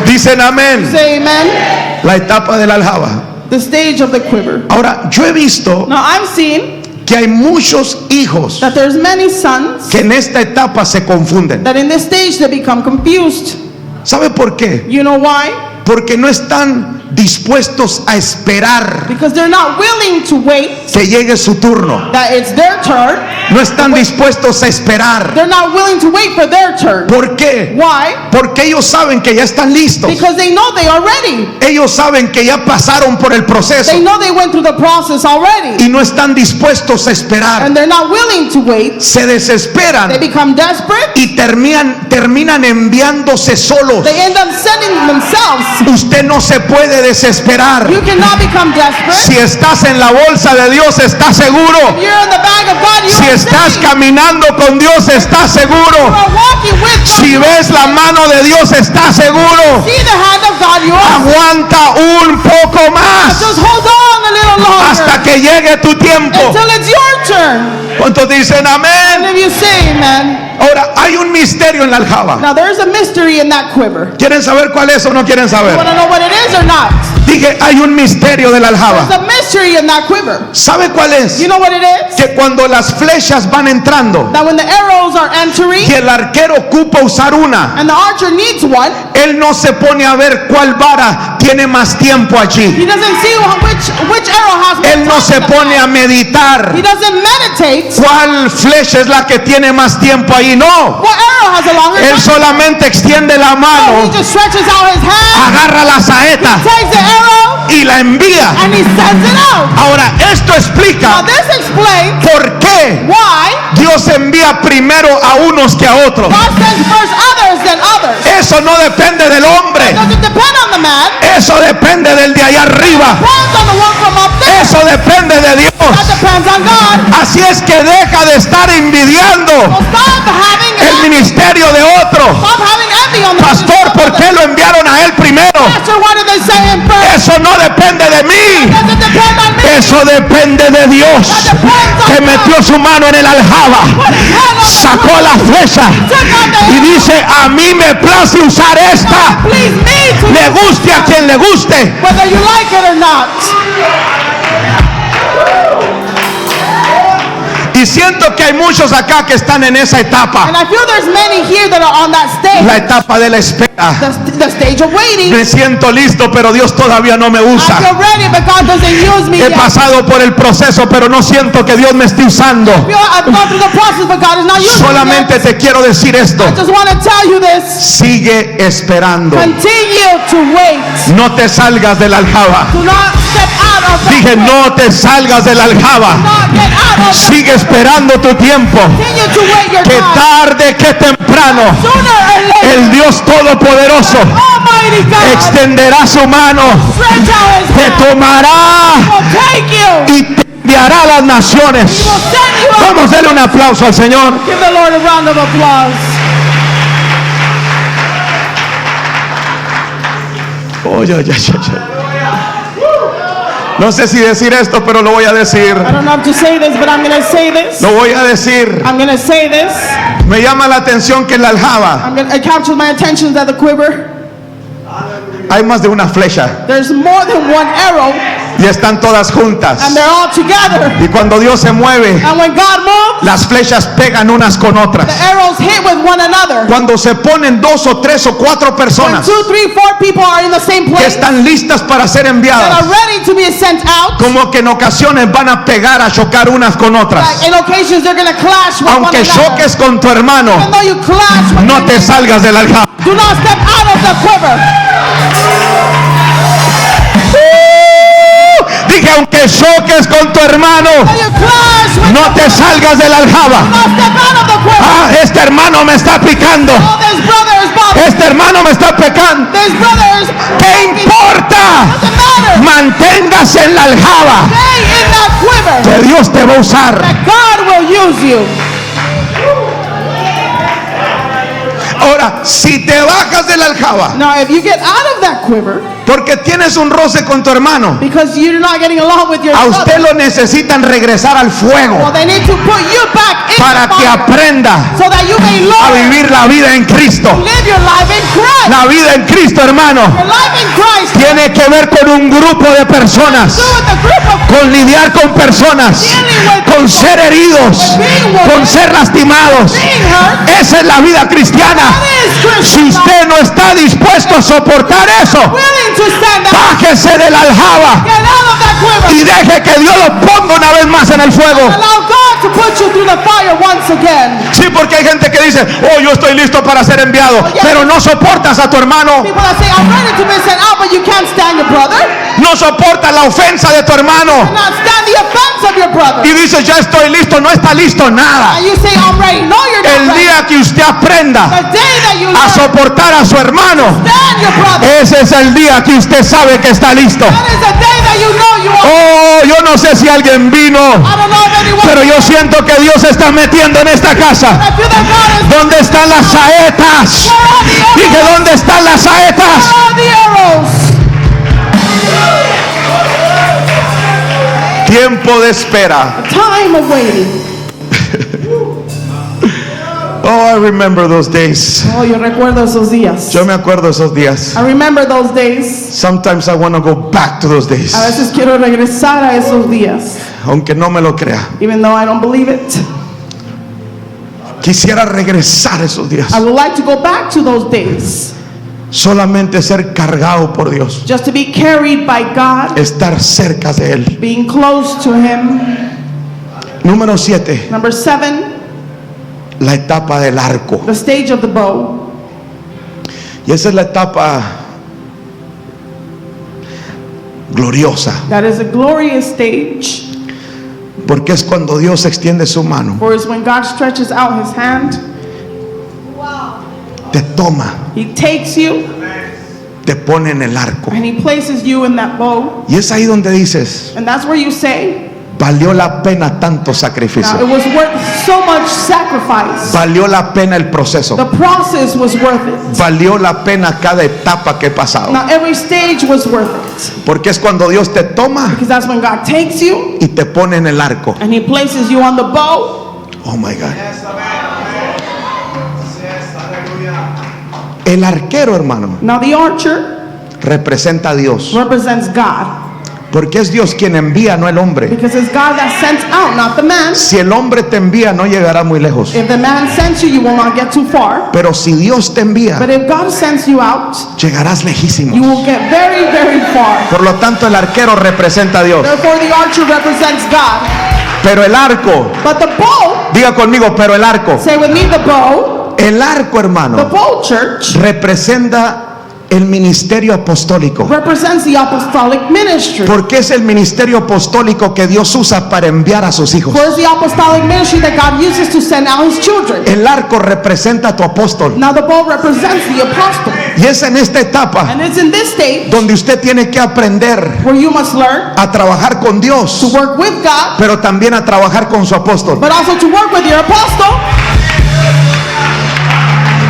S1: Dicen amén.
S2: Say amen.
S1: La etapa de la aljaba.
S2: The stage of the quiver.
S1: Ahora, yo he visto
S2: Now I'm seeing
S1: que hay muchos hijos
S2: that there's many sons
S1: que en esta etapa se confunden.
S2: that in this stage they become confused.
S1: ¿Sabe por qué?
S2: You know why?
S1: Porque no están dispuestos a esperar
S2: Because they're not willing to wait
S1: que llegue su turno.
S2: that it's their turn.
S1: No están dispuestos a esperar.
S2: They're not willing to wait for their turn.
S1: ¿Por qué?
S2: Why?
S1: Porque ellos saben que ya están listos.
S2: Because they know they are ready.
S1: Ellos saben que ya pasaron por el proceso
S2: They know they went through the process already.
S1: y no están dispuestos a esperar.
S2: And they're not willing to wait.
S1: Se desesperan
S2: They become desperate.
S1: y terminan enviándose solos.
S2: They end up sending themselves.
S1: Usted no se puede desesperar.
S2: You cannot become desperate.
S1: Si estás en la bolsa de Dios, estás seguro.
S2: If you're in the bag of God, you
S1: Si
S2: are
S1: estás
S2: safe.
S1: caminando con Dios, estás
S2: You
S1: seguro.
S2: are walking with God.
S1: Si ves la mano de Dios, estás seguro.
S2: See the hand of God, you are safe.
S1: Aguanta un poco más
S2: Just hold on a little longer
S1: hasta que llegue tu tiempo.
S2: until it's your turn.
S1: ¿Cuántos dicen
S2: And
S1: amén?
S2: if you say amen.
S1: Ahora, hay un misterio en la aljaba.
S2: Now there's a mystery in that quiver.
S1: ¿Quieren saber cuál es o no quieren
S2: You
S1: saber?
S2: want to know what it is or not?
S1: Dije, hay un misterio de la
S2: There's
S1: aljaba.
S2: a mystery in that quiver.
S1: ¿Sabe cuál es?
S2: You know what it is?
S1: Que cuando las flechas van entrando
S2: That when the arrows are entering
S1: y el arquero ocupa usar una,
S2: and the archer needs one,
S1: él no se pone a ver cuál vara tiene más tiempo allí.
S2: he doesn't see which arrow has more
S1: Él no se
S2: time.
S1: pone a meditar
S2: He doesn't meditate
S1: cuál flecha es la que tiene más tiempo ahí. No,
S2: what arrow has a longer
S1: él
S2: time.
S1: solamente extiende la
S2: No, he
S1: mano,
S2: just stretches out his hand,
S1: agarra la saeta
S2: takes the arrow,
S1: y la envía.
S2: and he sends it out.
S1: Ahora, esto
S2: Now
S1: explica
S2: this explains
S1: por qué
S2: why
S1: Dios envía primero a unos que a otros.
S2: God sends first others than others.
S1: Eso no depende del hombre,
S2: It doesn't depend on the man.
S1: eso depende del de allá arriba,
S2: Depends on the one from up there.
S1: eso depende de
S2: That
S1: Dios.
S2: depends on God.
S1: Así es que deja de estar envidiando
S2: So stop having
S1: el ministerio de otro.
S2: stop having envy on the
S1: Pastor, ¿por qué lo enviaron a él primero?
S2: Pastor, why did they say him first?
S1: Eso no depende de mí,
S2: Doesn't depend on me.
S1: eso depende de Dios,
S2: That depends on
S1: que
S2: God.
S1: metió su mano en el aljaba,
S2: Put his hand on the
S1: sacó la flecha
S2: took out the
S1: y
S2: arrow.
S1: dice, a mí me place usar esta,
S2: Please me to
S1: le guste a quien le guste.
S2: whether you like it or not.
S1: Y siento que hay muchos acá que están en esa etapa,
S2: And I feel there's many here that are on that stage.
S1: la etapa de la espera.
S2: The stage of waiting.
S1: Me siento listo, pero Dios todavía no me
S2: I
S1: usa.
S2: feel ready, but God doesn't use me
S1: He
S2: yet.
S1: pasado por el proceso, pero no siento que Dios me esté usando.
S2: I've gone through the process, but God is not using me
S1: Solamente
S2: yet.
S1: te quiero decir esto.
S2: I just want to tell you this.
S1: Sigue esperando.
S2: Continue to wait.
S1: No te salgas de la aljaba.
S2: Do not step out of that
S1: Dije,
S2: way.
S1: no te salgas de la aljaba.
S2: Not get out of that.
S1: Sigue esperando tu tiempo.
S2: Continue to wait your
S1: Que
S2: time.
S1: tarde que temprano,
S2: Sooner or later,
S1: el Dios Todopoderoso
S2: Almighty God
S1: extenderá su mano,
S2: stretch out His
S1: te
S2: hand.
S1: tomará
S2: Will take you.
S1: y te enviará a las naciones.
S2: Will send you out.
S1: Vamos a darle un aplauso al Señor.
S2: Give the Lord a round of applause.
S1: Oye, oye, oye, oye. No sé si decir esto, pero lo voy a decir.
S2: I don't know how to say this, but I'm going to say this.
S1: Lo voy a decir.
S2: I'm going to say this.
S1: Me llama la atención que en la aljaba
S2: It captures my attention that the quiver,
S1: hay más de una flecha
S2: there's more than one arrow,
S1: y están todas juntas.
S2: and they're all together.
S1: Y cuando Dios se mueve,
S2: And when God moves,
S1: las flechas pegan unas con otras.
S2: the arrows hit with one another.
S1: Cuando se ponen 2 o 3 o 4
S2: When
S1: personas
S2: 2, 3, 4 people are in the same
S1: que
S2: place,
S1: están listas para ser
S2: that are
S1: enviadas,
S2: ready to be sent out,
S1: como que en ocasiones van a pegar, a chocar unas con otras.
S2: like in occasions they're going to clash with one
S1: Aunque
S2: another.
S1: choques con tu hermano,
S2: Even though you clash with
S1: no
S2: them,
S1: te salgas del aljaba.
S2: do not step out of the quiver.
S1: Dije, aunque choques con tu hermano,
S2: When you clash with
S1: no te salgas del aljaba.
S2: do not step out of the quiver.
S1: Ah, este hermano me está picando.
S2: Oh, this brother is bothering.
S1: Este hermano me está pecando.
S2: This brother is
S1: ¿Qué importa?
S2: doesn't matter.
S1: Manténgase en la aljaba,
S2: Stay in that quiver.
S1: que Dios te va a usar.
S2: That God will use you.
S1: Ahora, si te bajas de la aljaba
S2: Now, if you get out of that quiver
S1: porque tienes un roce con tu hermano,
S2: because you're not getting along with your
S1: a usted
S2: brother,
S1: lo necesitan regresar al fuego
S2: well, they need to put you back in
S1: para
S2: the
S1: que
S2: fire
S1: aprenda
S2: so that you may
S1: a
S2: learn
S1: vivir la vida en Cristo.
S2: live your life in Christ.
S1: La vida en Cristo, hermano,
S2: Your life in Christ
S1: tiene que ver con un grupo de personas,
S2: do with the group of
S1: con lidiar con personas, con ser heridos, con ser lastimados.
S2: being hurt.
S1: Esa es la vida cristiana.
S2: That is Christian
S1: Si
S2: life.
S1: usted no está dispuesto a soportar eso,
S2: Willing to stand up,
S1: bájese de la aljaba
S2: get out of that quiver,
S1: y deje que Dios lo ponga una vez más en el fuego.
S2: allow God to put you through the fire once again.
S1: Sí, porque hay gente que dice, oh, yo estoy listo para ser enviado, pero no soportas a tu hermano,
S2: People that say, I'm ready to be sent out, but you can't stand your brother.
S1: no soportas la ofensa de tu hermano
S2: Not stand the offense of your brother.
S1: y dices, ya estoy listo, no está listo nada.
S2: And you say, I'm ready. No, you're
S1: El
S2: not ready.
S1: día que usted aprenda
S2: The day that you
S1: a
S2: learn,
S1: soportar a su hermano,
S2: stand your brother.
S1: ese es el día que usted sabe que está listo.
S2: That is the day that you know you are.
S1: Oh, yo no sé si alguien vino,
S2: I don't know if anyone.
S1: pero yo siento que Dios se está metiendo en esta casa.
S2: I feel that God is.
S1: ¿Dónde están las saetas?
S2: Where are the arrows?
S1: Dije, ¿dónde están las saetas?
S2: Where are the arrows?
S1: Tiempo de espera.
S2: Time of waiting.
S1: Oh, I remember those days.
S2: Oh, yo recuerdo esos días.
S1: Yo me acuerdo esos días.
S2: I remember those days.
S1: Sometimes I want to go back to those days,
S2: A veces quiero regresar a esos días,
S1: aunque no me lo crea.
S2: even though I don't believe it.
S1: Quisiera regresar a esos días.
S2: I would like to go back to those days,
S1: Solamente ser cargado por Dios,
S2: just to be carried by God,
S1: estar cerca de Él.
S2: being close to Him.
S1: Número 7,
S2: Number 7,
S1: la etapa del arco.
S2: the stage of the bow.
S1: Y esa es la etapa gloriosa,
S2: That is a glorious stage,
S1: porque es cuando Dios extiende su mano,
S2: for it's when God stretches out His hand,
S1: te toma,
S2: He takes you
S1: te pone en el arco.
S2: and He places you in that bow.
S1: Y es ahí donde dices,
S2: And that's where you say,
S1: valió la pena tanto
S2: now it
S1: sacrificio,
S2: was worth so much sacrifice.
S1: valió la pena el proceso,
S2: The process was worth it.
S1: valió la pena cada etapa que he pasado,
S2: Now every stage was worth it.
S1: porque es cuando Dios te toma
S2: Because that's when God takes you
S1: y te pone en el arco.
S2: and He places you on the bow.
S1: Oh my God. El arquero, hermano,
S2: Now the archer
S1: representa a Dios,
S2: represents God,
S1: porque es Dios quien envía, no el hombre.
S2: because it's God that sends out, not the man.
S1: Si el hombre te envía, no llegará muy lejos,
S2: If the man sends you, you will not get too far.
S1: pero si Dios te envía,
S2: But if God sends you out,
S1: llegarás lejísimo.
S2: you will get very, very far.
S1: Por lo tanto, el arquero representa a Dios,
S2: Therefore, the archer represents God.
S1: pero el arco,
S2: But the bow,
S1: diga conmigo, pero el arco,
S2: say with me, the bow,
S1: el arco,
S2: the
S1: hermano,
S2: bow church
S1: representa el ministerio apostólico,
S2: represents the apostolic ministry.
S1: porque es el ministerio apostólico que Dios usa para enviar a sus hijos.
S2: For it's the apostolic ministry that God uses to send out His children.
S1: El arco representa a tu apóstol,
S2: Now the bow represents the apostle.
S1: y es en esta etapa
S2: And it's in this stage
S1: donde usted tiene que aprender
S2: where you must learn
S1: a trabajar con
S2: to
S1: Dios,
S2: work with God,
S1: pero también a trabajar con su apóstol.
S2: but also to work with your apostle.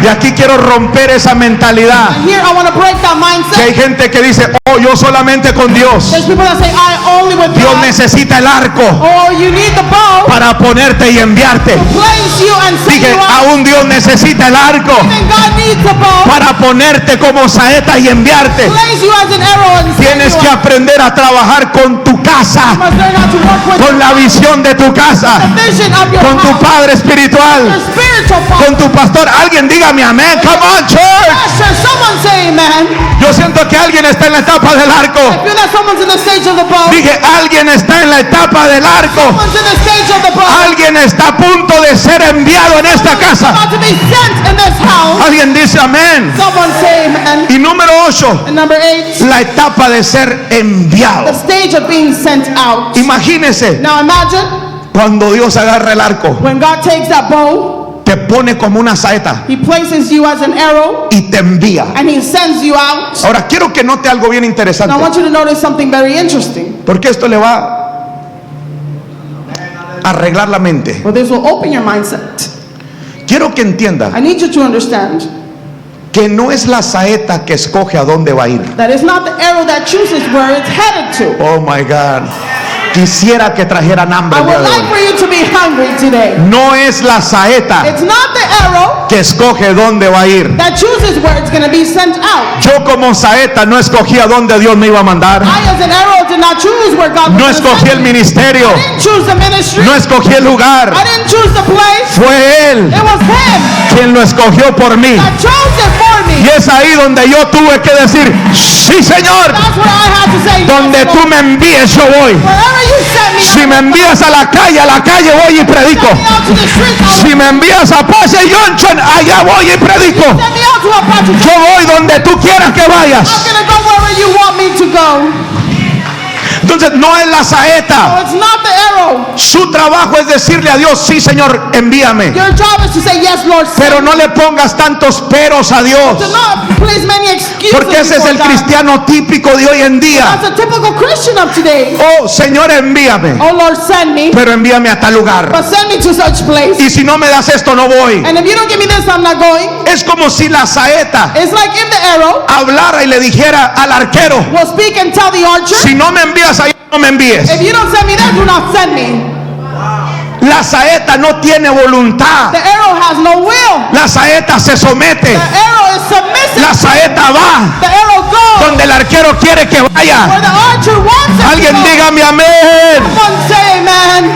S1: De aquí quiero romper esa mentalidad.
S2: Here I want to break that
S1: Que hay
S2: mindset.
S1: gente que dice, oh, yo solamente con Dios.
S2: There's people that say, I only with
S1: Dios
S2: God.
S1: necesita el arco
S2: Oh, you need the bow
S1: para ponerte y enviarte.
S2: to place you and send
S1: Dije,
S2: you out.
S1: aún Dios necesita el arco
S2: Even God needs the bow.
S1: para ponerte como saeta y enviarte.
S2: Place you as an arrow and send
S1: Tienes
S2: you
S1: que
S2: out.
S1: aprender a trabajar con tu casa,
S2: You must learn how to work with
S1: con la visión de tu casa,
S2: the vision of your
S1: con tu
S2: house,
S1: padre
S2: your
S1: espiritual,
S2: spiritual father.
S1: con tu pastor. Alguien dígame amén. Come on, church.
S2: Pastor, someone say amen.
S1: Yo siento que alguien está en la etapa del arco.
S2: I feel that someone's in the stage of the bow.
S1: Dije, alguien está en la etapa del arco.
S2: Someone's in the stage of the bow.
S1: Alguien está a punto de ser enviado en esta casa.
S2: About to be sent in this house.
S1: Alguien dice amén.
S2: Someone say amen.
S1: Y número 8,
S2: And number 8,
S1: la etapa de ser
S2: the
S1: enviado.
S2: stage of being sent out.
S1: Imagínese
S2: Now imagine
S1: cuando Dios agarra el arco,
S2: when God takes that bow,
S1: te pone como una saeta
S2: He places you as an arrow
S1: y te envía.
S2: and He sends you out.
S1: Ahora quiero que note algo bien
S2: Now I
S1: interesante,
S2: want you to notice something very interesting.
S1: porque esto le va a arreglar la mente.
S2: Well, this will open your mindset.
S1: Quiero que entienda
S2: I need you to understand
S1: que no es la saeta que escoge a dónde va a ir.
S2: that it's not the arrow that chooses where it's headed to.
S1: Oh my God. Quisiera que trajeran hambre
S2: I
S1: el día
S2: would
S1: de
S2: like
S1: hoy.
S2: for you to be hungry today.
S1: No es la saeta
S2: It's not the arrow
S1: que escoge dónde va a ir.
S2: that chooses where it's going to be sent out.
S1: Yo como saeta no escogí a dónde Dios me iba a mandar.
S2: I as an arrow did not choose where God was
S1: No
S2: going to
S1: escogí el
S2: send me.
S1: ministerio.
S2: I didn't choose the ministry.
S1: No escogí el lugar.
S2: I didn't choose the place.
S1: Fue Él
S2: It was Him
S1: quien lo escogió por mí.
S2: that chose it for me.
S1: Y es ahí donde yo tuve que decir, sí Señor,
S2: That's where I had to say,
S1: donde
S2: yes,
S1: tú
S2: Lord.
S1: me envíes yo voy.
S2: Wherever you send me,
S1: Si me envías a la calle voy y predico.
S2: send me out to the streets.
S1: Si me envías a Pase Junction, allá voy y predico.
S2: Send me out to a project.
S1: Yo voy donde tú quieras que
S2: I'm
S1: vayas.
S2: going to go wherever you want me to go.
S1: Entonces no es la
S2: So
S1: saeta.
S2: it's not the arrow.
S1: Su trabajo es decirle a Dios, sí Señor, envíame.
S2: Your job is to say, yes, Lord, send
S1: Pero
S2: me.
S1: no le pongas tantos peros a
S2: To
S1: Dios.
S2: not place many excuses
S1: Porque ese es
S2: before
S1: el
S2: God.
S1: cristiano típico de hoy en día.
S2: That's a typical Christian of today.
S1: Oh Señor, envíame.
S2: Oh Lord, send me.
S1: Pero envíame a tal lugar.
S2: But send me to such place.
S1: Y si no me das esto, no voy.
S2: And if you don't give me this, I'm not going.
S1: Es como si la saeta
S2: It's like if the arrow
S1: hablara y le dijera al arquero,
S2: will speak and tell the archer,
S1: si no me envías ahí, no me envíes.
S2: if you don't send me there, do not send me.
S1: La saeta no tiene voluntad.
S2: The arrow has no will.
S1: La saeta se somete.
S2: The arrow is submissive.
S1: La saeta va
S2: The arrow goes
S1: donde el arquero quiere que
S2: where
S1: vaya.
S2: the archer wants it
S1: Alguien
S2: to go.
S1: dígame amén.
S2: Someone say amen.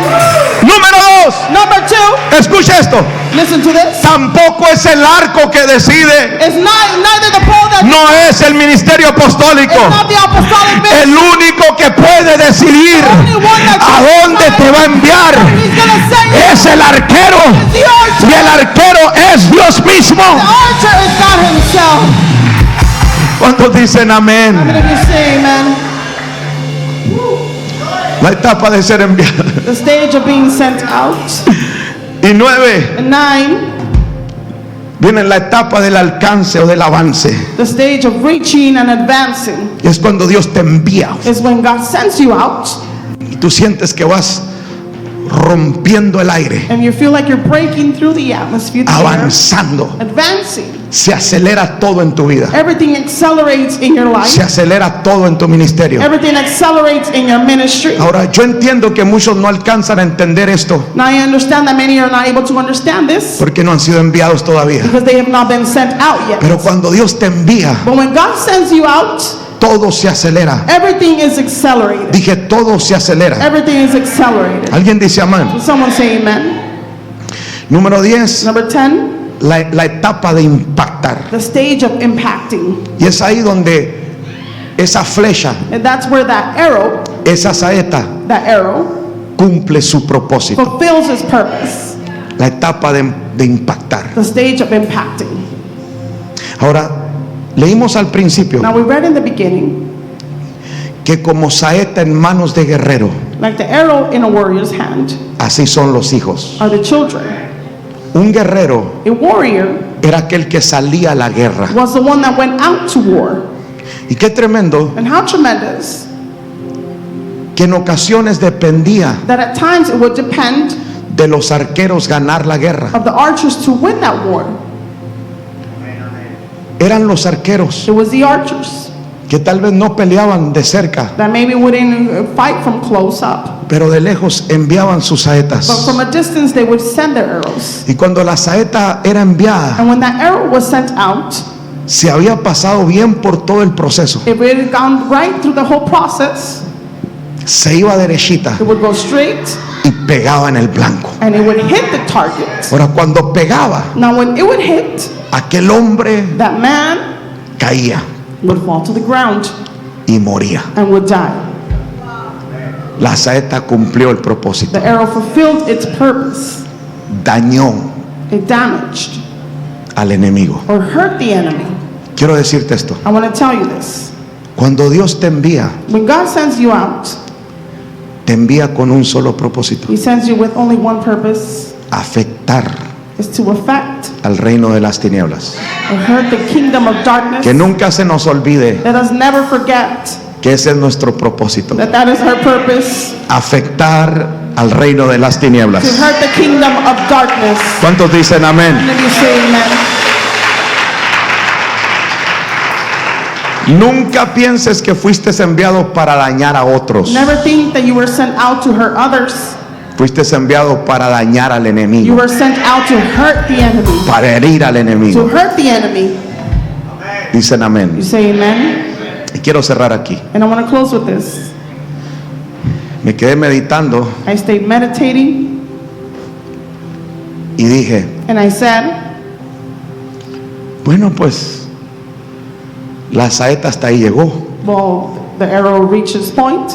S1: Número 2.
S2: Number 2,
S1: Escuche esto.
S2: listen to this.
S1: Tampoco es el arco que decide.
S2: It's not neither the pole that
S1: No es el ministerio apostólico.
S2: it's not the apostolic ministry.
S1: El único que puede decidir a dónde te va a enviar
S2: He's gonna send you.
S1: es el arquero.
S2: The archer.
S1: Y el arquero es Dios mismo.
S2: The archer is God Himself.
S1: ¿Cuántos dicen amén?
S2: How many of you say amen?
S1: La etapa de ser enviado.
S2: The stage of being sent out.
S1: Y 9,
S2: And 9,
S1: viene la etapa del alcance o del avance.
S2: the stage of reaching and advancing
S1: Y es cuando Dios te envía
S2: is when God sends you out
S1: y tú sientes que vas rompiendo el aire,
S2: and you feel like you're breaking through the atmosphere, the air,
S1: avanzando.
S2: advancing.
S1: Se acelera todo en tu vida.
S2: Everything accelerates in your
S1: Se
S2: life.
S1: acelera todo en tu ministerio.
S2: Everything accelerates in your ministry.
S1: Ahora, yo entiendo que muchos no alcanzan a entender esto
S2: Now I understand that many are not able to understand this
S1: porque no han sido enviados todavía.
S2: because they have not been sent out yet.
S1: Pero cuando Dios te envía,
S2: But when God sends you out,
S1: todo se acelera.
S2: everything is accelerated.
S1: Dije, todo se acelera.
S2: Everything is accelerated.
S1: Alguien dice amén.
S2: Someone say amen.
S1: Número 10,
S2: Number 10,
S1: la etapa de impactar.
S2: the stage of impacting.
S1: Y es ahí donde esa flecha,
S2: And that's where that arrow
S1: cumple su propósito.
S2: fulfills its purpose.
S1: La etapa de impactar.
S2: The stage of impacting.
S1: Ahora, leímos al principio
S2: Now we read in the beginning,
S1: que como saeta en manos de guerrero,
S2: like the arrow in a warrior's hand
S1: así son los hijos.
S2: are the children.
S1: Un guerrero
S2: A warrior
S1: era aquel que salía a la guerra.
S2: was the one that went out to war.
S1: Y qué tremendo
S2: And how tremendous
S1: que en ocasiones dependía
S2: that at times it would depend
S1: de los arqueros ganar la guerra.
S2: of the archers to win that war.
S1: eran los arqueros
S2: It was the archers
S1: que tal vez no peleaban de cerca,
S2: that maybe wouldn't fight from close up,
S1: pero de lejos enviaban sus
S2: but
S1: saetas.
S2: from a distance they would send their arrows.
S1: Y cuando la saeta era enviada,
S2: And when that arrow was sent out,
S1: se había pasado bien por todo el proceso,
S2: if it had gone right through the whole process,
S1: se iba derechita
S2: it would go straight
S1: y pegaba en el blanco.
S2: and it would hit the target.
S1: Ahora, cuando pegaba,
S2: Now when it would hit,
S1: aquel hombre
S2: that man
S1: caía
S2: would fall to the ground
S1: y moría.
S2: and would die.
S1: La saeta cumplió el propósito,
S2: The arrow fulfilled its purpose.
S1: dañó
S2: It damaged
S1: al enemigo.
S2: or hurt the enemy.
S1: Quiero decirte esto:
S2: I want to tell you this.
S1: cuando Dios te envía
S2: When God sends you out,
S1: con un solo propósito:
S2: He sends you with only one purpose,
S1: afectar
S2: is to affect
S1: al reino de las tinieblas.
S2: or hurt the kingdom of darkness.
S1: Que nunca se nos olvide
S2: Let us never forget
S1: que ese es nuestro propósito:
S2: that is our purpose,
S1: afectar al reino de las
S2: to
S1: tinieblas.
S2: hurt the kingdom of darkness.
S1: ¿Cuántos dicen amén?
S2: And if you say amen,
S1: Nunca pienses que fuiste enviado para dañar a otros.
S2: never think that you were sent out to hurt others.
S1: Fuiste enviado para dañar al
S2: You
S1: enemigo,
S2: were sent out to hurt the enemy,
S1: para herir al
S2: to
S1: enemigo.
S2: hurt the enemy.
S1: Dicen
S2: You
S1: amén.
S2: say amen.
S1: Y quiero cerrar aquí.
S2: And I want to close with this.
S1: Me quedé meditando
S2: I stayed meditating
S1: y dije,
S2: and I said,
S1: bueno, pues la saeta hasta ahí llegó.
S2: well, the arrow reaches point.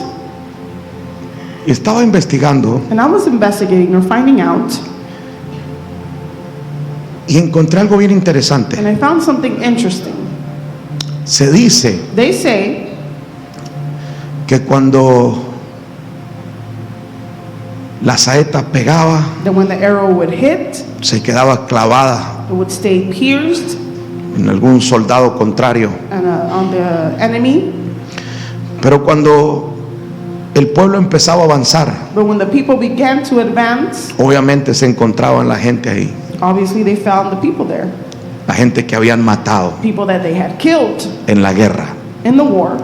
S1: Y estaba investigando
S2: And I was investigating or finding out,
S1: y encontré algo bien interesante.
S2: and I found something interesting.
S1: Se dice
S2: They say
S1: que cuando la saeta pegaba,
S2: that when the arrow would hit,
S1: se quedaba clavada
S2: it would stay pierced
S1: en algún soldado contrario.
S2: and, on the enemy.
S1: Pero cuando el pueblo empezaba a avanzar,
S2: But when the people began to advance,
S1: obviamente se encontraban la gente ahí,
S2: obviously they found the people there,
S1: la gente que habían matado
S2: people that they had killed
S1: en la guerra.
S2: in the war.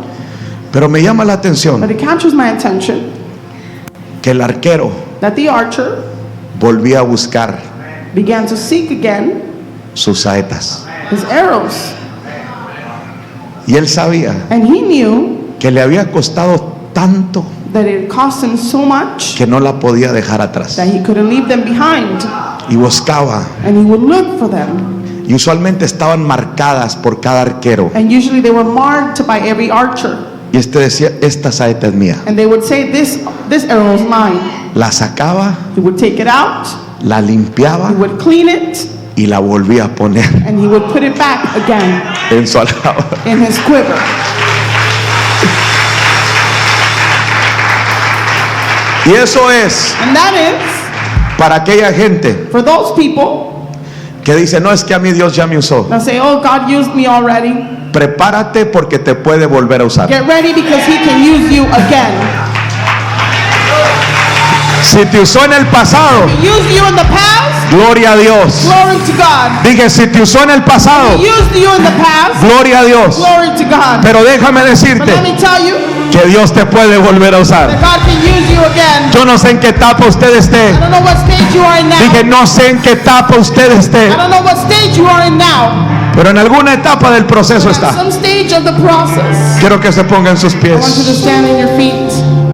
S1: Pero me llama la
S2: But
S1: atención
S2: it captures my attention
S1: que el arquero
S2: that the archer
S1: volvía a buscar
S2: began to seek again
S1: sus saetas.
S2: his arrows.
S1: Y él sabía
S2: And he knew
S1: que le había costado tanto
S2: that it cost him so much
S1: que no la podía dejar atrás.
S2: that he couldn't leave them behind.
S1: Y buscaba,
S2: And he would look for them.
S1: y usualmente estaban marcadas por cada arquero.
S2: And usually they were marked by every archer.
S1: Y este decía, esta saeta es mía.
S2: And they would say, this arrow is mine.
S1: La sacaba,
S2: He would take it out,
S1: la limpiaba
S2: he would clean it,
S1: y la volvía a poner
S2: and he would put it back again
S1: en su aljaba.
S2: in his quiver.
S1: Y eso es
S2: And that is
S1: para aquella gente
S2: for those people
S1: que dice, no, es que a mí Dios ya me usó.
S2: that say, oh, God used me already.
S1: Prepárate porque te puede volver a usar.
S2: Get ready because he can use you again.
S1: Si te usó en el pasado,
S2: He used you in the past,
S1: gloria a Dios.
S2: glory to God.
S1: Dije, si te usó en el pasado,
S2: He used you in the past,
S1: gloria a Dios.
S2: glory to God.
S1: Pero déjame
S2: But
S1: decirte
S2: let me tell you
S1: que Dios te puede volver a
S2: that
S1: usar.
S2: God can use you again.
S1: Yo no sé en qué etapa usted esté.
S2: I don't know what stage you are in now.
S1: Dije, no sé en qué etapa usted esté.
S2: I don't know what stage you are in now.
S1: Pero en alguna etapa del proceso
S2: At
S1: está.
S2: some stage of the process.
S1: Quiero que se ponga en sus
S2: I want you to
S1: pies.
S2: stand on your feet.